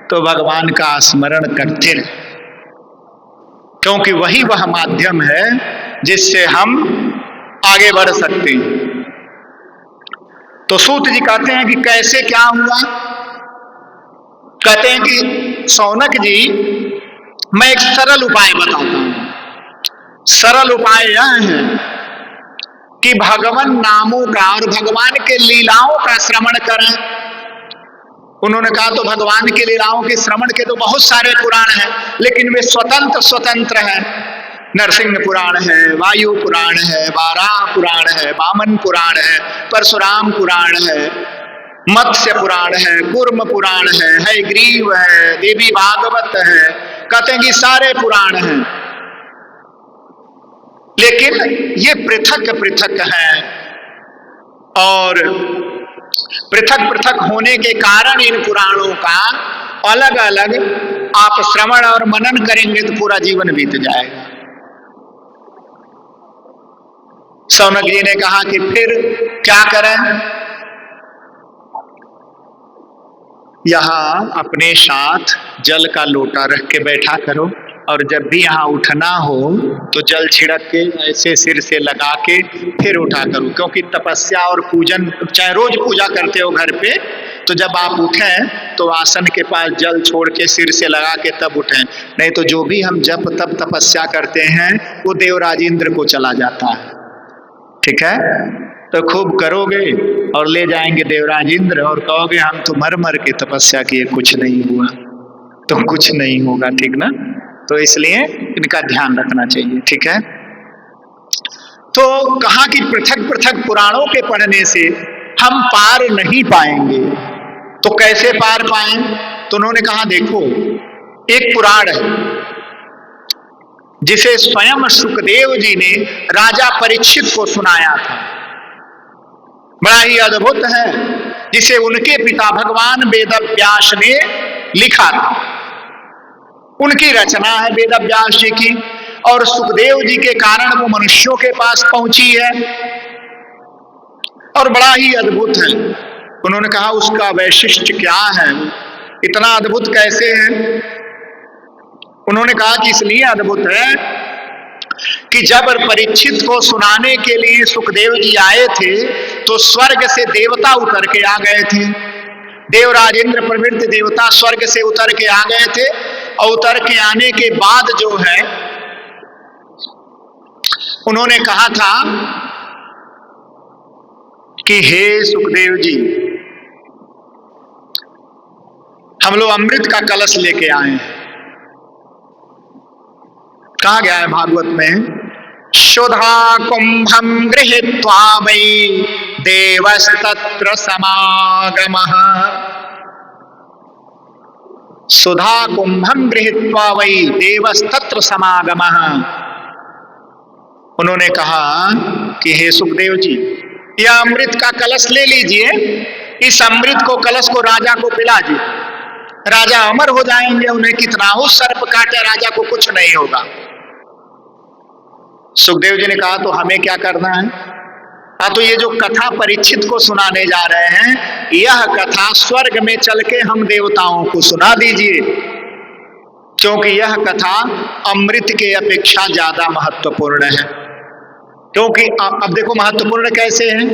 तो भगवान का स्मरण करते रहे, क्योंकि वही वह माध्यम है जिससे हम आगे बढ़ सकते हैं। तो सूत जी कहते हैं कि कैसे क्या हुआ। कहते हैं कि शौनक जी, मैं एक सरल उपाय बताता हूं। सरल उपाय यह है कि भगवान नामों का और भगवान के लीलाओं का श्रवण करें। उन्होंने कहा तो भगवान के लीलाओं के श्रवण के तो बहुत सारे पुराण हैं, लेकिन वे स्वतंत्र स्वतंत्र हैं। नरसिंह पुराण है, वायु पुराण है, वाराह पुराण है, वामन पुराण है, परशुराम पुराण है, मत्स्य पुराण है, कूर्म पुराण है, हयग्रीव है, देवी भागवत है। कहते हैं कि सारे पुराण हैं, लेकिन ये पृथक पृथक हैं, और पृथक पृथक होने के कारण इन पुराणों का अलग अलग आप श्रवण और मनन करेंगे तो पूरा जीवन बीत जाएगा। शौनक जी ने कहा कि फिर क्या करें। यहां अपने साथ जल का लोटा रख के बैठा करो, और जब भी यहां उठना हो तो जल छिड़क के ऐसे सिर से लगा के फिर उठा करो। क्योंकि तपस्या और पूजन, चाहे रोज पूजा करते हो घर पे, तो जब आप उठें तो आसन के पास जल छोड़ के सिर से लगा के तब उठें। नहीं तो जो भी हम जप तप तपस्या करते हैं वो देवराज इंद्र को चला जाता है। ठीक है, तो खूब करोगे और ले जाएंगे देवराज इंद्र, और कहोगे हम तो मर मर के तपस्या किए, कुछ नहीं हुआ, तो कुछ नहीं होगा। ठीक ना। तो इसलिए इनका ध्यान रखना चाहिए। ठीक है। तो कहा कि पृथक पृथक पुराणों के पढ़ने से हम पार नहीं पाएंगे। तो कैसे पार पाएं? तो उन्होंने कहा देखो, एक पुराण है जिसे स्वयं सुखदेव जी ने राजा परीक्षित को सुनाया था, बड़ा ही अद्भुत है, जिसे उनके पिता भगवान वेदव्यास ने लिखा था। उनकी रचना है वेदव्यास जी की, और सुखदेव जी के कारण वो मनुष्यों के पास पहुंची है, और बड़ा ही अद्भुत है। उन्होंने कहा उसका वैशिष्ट क्या है, इतना अद्भुत कैसे है? उन्होंने कहा कि इसलिए अद्भुत है कि जब परीक्षित को सुनाने के लिए सुखदेव जी आए थे तो स्वर्ग से देवता उतर के आ गए थे। देवराज इंद्र प्रभृति देवता स्वर्ग से उतर के आ गए थे, और उतर के आने के बाद जो है उन्होंने कहा था कि हे सुखदेव जी, हम लोग अमृत का कलश लेके आए हैं। कहा गया है भागवत में, सुधा कुंभम गृहीत्वा वै देवस्तत्र समागमः। सुधा कुंभम गृहीत्वा वै देवस्तत्र समागमः। उन्होंने कहा कि हे सुखदेव जी, यह अमृत का कलश ले लीजिए, इस अमृत को कलश को राजा को पिला दीजिए। राजा अमर हो जाएंगे, उन्हें कितना हो सर्प काटे राजा को कुछ नहीं होगा। सुखदेव जी ने कहा तो हमें क्या करना है? तो ये जो कथा परीक्षित को सुनाने जा रहे हैं, यह कथा स्वर्ग में चल के हम देवताओं को सुना दीजिए, क्योंकि यह कथा अमृत के अपेक्षा ज्यादा महत्वपूर्ण है। क्योंकि अब देखो महत्वपूर्ण कैसे है,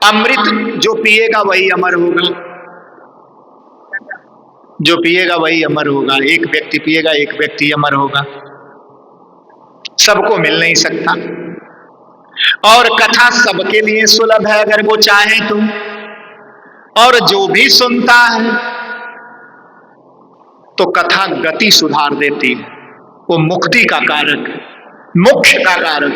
अमृत जो पिएगा वही अमर होगा, जो पिएगा वही अमर होगा। एक व्यक्ति पिएगा, एक व्यक्ति अमर होगा, सबको मिल नहीं सकता। और कथा सबके लिए सुलभ है अगर वो चाहे तो, और जो भी सुनता है तो कथा गति सुधार देती है, वो मुक्ति का कारक, मोक्ष का कारक।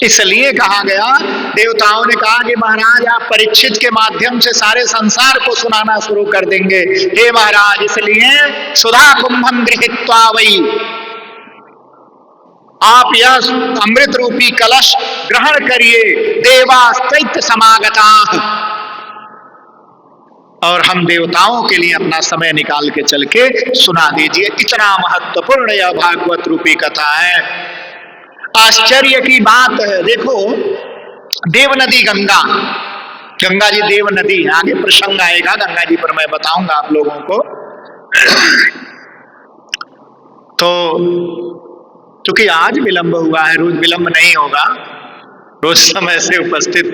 इसलिए कहा गया, देवताओं ने कहा कि महाराज आप परीक्षित के माध्यम से सारे संसार को सुनाना शुरू कर देंगे। हे महाराज, इसलिए सुधा कुंभम गृहीत्वा वै, आप यह अमृत रूपी कलश ग्रहण करिए। देवास्तैत्य समागता, और हम देवताओं के लिए अपना समय निकाल के चल के सुना दीजिए। इतना महत्वपूर्ण यह भागवत रूपी कथा है। आश्चर्य की बात है, देखो देव नदी गंगा, गंगा जी देव नदी, आगे प्रसंग आएगा गंगा जी पर, मैं बताऊंगा आप लोगों को। तो क्योंकि आज विलंब हुआ है, रोज विलंब नहीं होगा, रोज समय से उपस्थित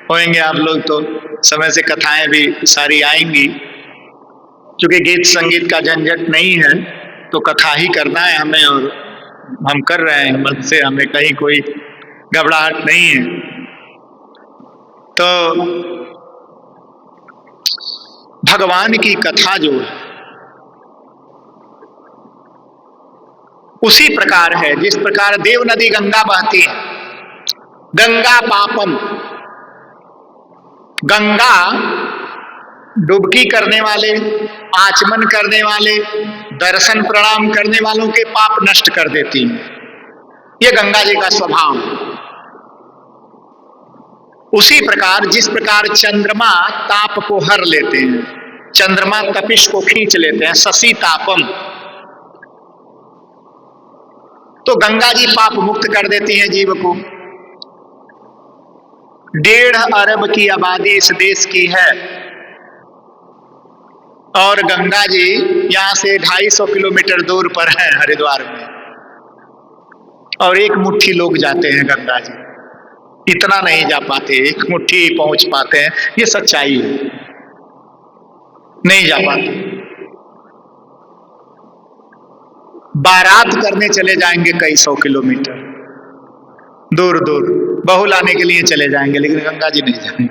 होंगे आप लोग, तो समय से कथाएं भी सारी आएंगी। क्योंकि गीत संगीत का झंझट नहीं है, तो कथा ही करना है हमें, और हम कर रहे हैं मन से, हमें कहीं कोई घबराहट नहीं है। तो भगवान की कथा जो है उसी प्रकार है जिस प्रकार देव नदी गंगा बहती है। गंगा पापम, गंगा डुबकी करने वाले, आचमन करने वाले, दर्शन प्रणाम करने वालों के पाप नष्ट कर देती है। ये गंगा जी का स्वभाव। उसी प्रकार जिस प्रकार चंद्रमा ताप को हर लेते हैं, चंद्रमा तपिश को खींच लेते हैं, शशि तापम, तो गंगा जी पाप मुक्त कर देती है जीव को। 1.5 अरब की आबादी इस देश की है, और गंगा जी यहां से 250 किलोमीटर दूर पर है हरिद्वार में, और एक मुट्ठी लोग जाते हैं गंगा जी, इतना नहीं जा पाते, एक मुट्ठी पहुंच पाते हैं, ये सच्चाई है, नहीं जा पाते। बारात करने चले जाएंगे कई 100 किलोमीटर दूर दूर, बहू लाने के लिए चले जाएंगे, लेकिन गंगा जी नहीं जाएंगे,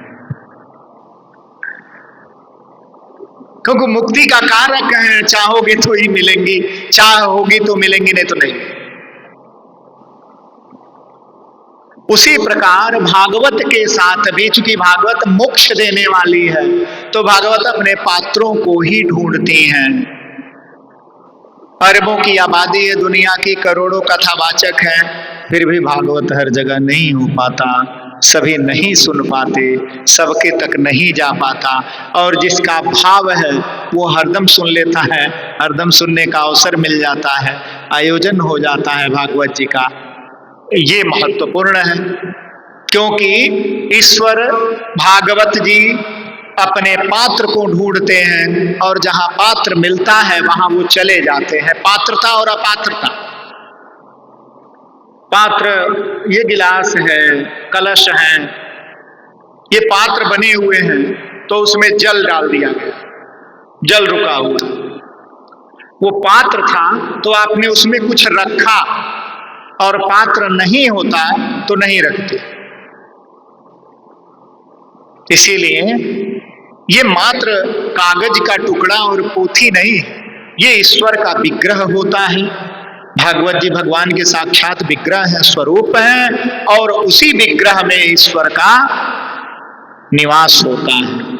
क्योंकि मुक्ति का कारक है। चाहोगे तो ही मिलेंगी, चाहोगी तो मिलेंगी, नहीं तो नहीं। उसी प्रकार भागवत के साथ भी, चूंकि भागवत मोक्ष देने वाली है, तो भागवत अपने पात्रों को ही ढूंढती हैं। अरबों की आबादी है दुनिया की, करोड़ों कथावाचक हैं, फिर भी भागवत हर जगह नहीं हो पाता, सभी नहीं सुन पाते, सबके तक नहीं जा पाता। और जिसका भाव है वो हरदम सुन लेता है, हरदम सुनने का अवसर मिल जाता है, आयोजन हो जाता है भागवत जी का। ये महत्वपूर्ण है, क्योंकि ईश्वर भागवत जी अपने पात्र को ढूंढते हैं, और जहां पात्र मिलता है वहां वो चले जाते हैं। पात्रता और अपात्रता। पात्र ये गिलास है, कलश है, ये पात्र बने हुए हैं, तो उसमें जल डाल दिया गया, जल रुका हुआ। वो पात्र था तो आपने उसमें कुछ रखा, और पात्र नहीं होता तो नहीं रखते। इसीलिए ये मात्र कागज का टुकड़ा और पोथी नहीं, ये ईश्वर का विग्रह होता है। भागवत जी भगवान के साक्षात विग्रह है, स्वरूप है, और उसी विग्रह में ईश्वर का निवास होता है।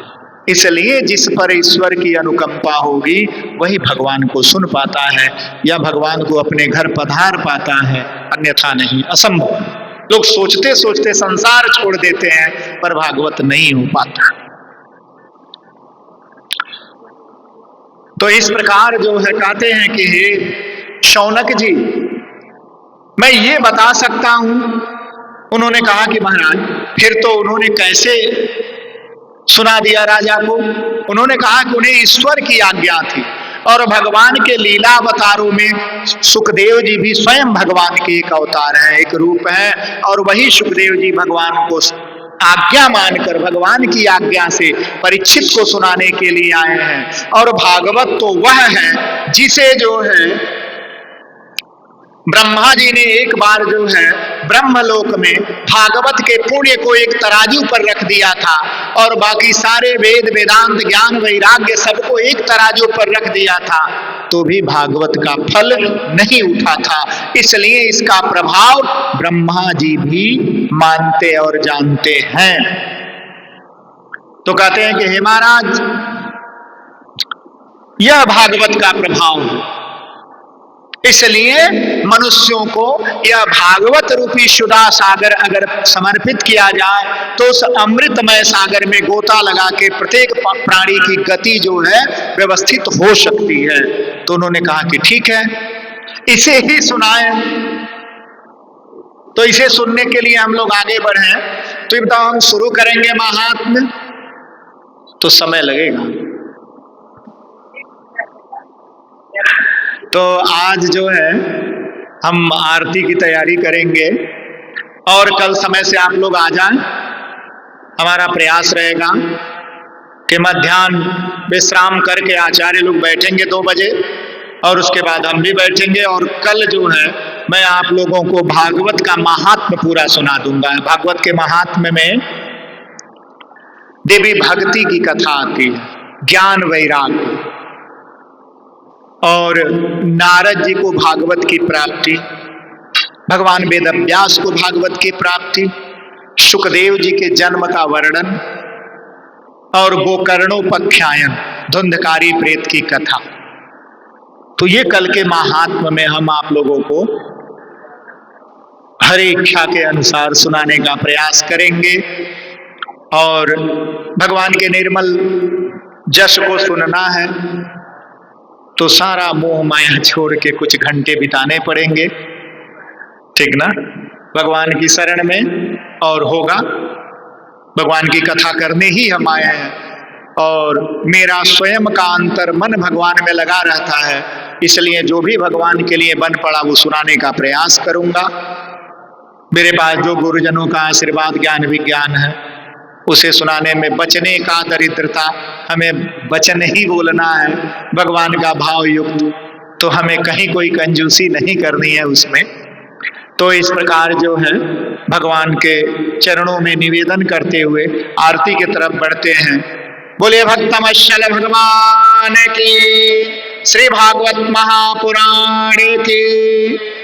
इसलिए जिस पर ईश्वर की अनुकंपा होगी वही भगवान को सुन पाता है, या भगवान को अपने घर पधार पाता है, अन्यथा नहीं, असंभव। लोग सोचते सोचते संसार छोड़ देते हैं, पर भागवत नहीं हो पाता। तो इस प्रकार जो है कहते हैं कि हे शौनक जी, मैं ये बता सकता हूं। उन्होंने कहा कि महाराज, फिर तो उन्होंने कैसे सुना दिया राजा को? उन्होंने कहा कि उन्हें ईश्वर की आज्ञा थी और भगवान के लीला अवतारों में सुखदेव जी भी स्वयं भगवान के एक अवतार है, एक रूप है, और वही सुखदेव जी भगवान को आज्ञा मानकर भगवान की आज्ञा से परीक्षित को सुनाने के लिए आए हैं। और भागवत तो वह है जिसे जो है ब्रह्मा जी ने एक बार जो है ब्रह्मलोक में भागवत के पुण्य को एक तराजू पर रख दिया था और बाकी सारे वेद वेदांत ज्ञान वैराग्य सबको एक तराजू पर रख दिया था, तो भी भागवत का फल नहीं उठा था। इसलिए इसका प्रभाव ब्रह्मा जी भी मानते और जानते हैं। तो कहते हैं कि हे महाराज, यह भागवत का प्रभाव है। इसलिए मनुष्यों को यह भागवत रूपी सुधा सागर अगर समर्पित किया जाए तो उस अमृतमय सागर में गोता लगा के प्रत्येक प्राणी की गति जो है व्यवस्थित हो सकती है। तो उन्होंने कहा कि ठीक है, इसे ही सुनाए। तो इसे सुनने के लिए हम लोग आगे बढ़े। तो बताओ, हम शुरू करेंगे महात्म्य तो समय लगेगा। तो आज जो है हम आरती की तैयारी करेंगे और कल समय से आप लोग आ जाएं। हमारा प्रयास रहेगा कि मध्याह्न विश्राम करके आचार्य लोग बैठेंगे 2 बजे और उसके बाद हम भी बैठेंगे। और कल जो है मैं आप लोगों को भागवत का महात्म्य पूरा सुना दूंगा। भागवत के महात्म्य में देवी भक्ति की कथा आती है, ज्ञान वैराग्य, और नारद जी को भागवत की प्राप्ति, भगवान वेदव्यास को भागवत की प्राप्ति, सुखदेव जी के जन्म का वर्णन और गोकर्णोपाख्यान, धुंधकारी प्रेत की कथा। तो ये कल के महात्म्य में हम आप लोगों को हरे इच्छा के अनुसार सुनाने का प्रयास करेंगे और भगवान के निर्मल जस को सुनना है तो सारा मोह माया छोड़ के कुछ घंटे बिताने पड़ेंगे, ठीक ना, भगवान की शरण में। और होगा, भगवान की कथा करने ही हम आए हैं और मेरा स्वयं का अंतर मन भगवान में लगा रहता है। इसलिए जो भी भगवान के लिए बन पड़ा वो सुनाने का प्रयास करूंगा। मेरे पास जो गुरुजनों का आशीर्वाद ज्ञान विज्ञान है उसे सुनाने में बचने का दरिद्रता, हमें वचन ही बोलना है भगवान का भाव युक्त, तो हमें कहीं कोई कंजूसी नहीं करनी है उसमें। तो इस प्रकार जो है भगवान के चरणों में निवेदन करते हुए आरती की तरफ बढ़ते हैं। बोले भक्तवत्सल भगवान की, श्री भागवत महापुराण की।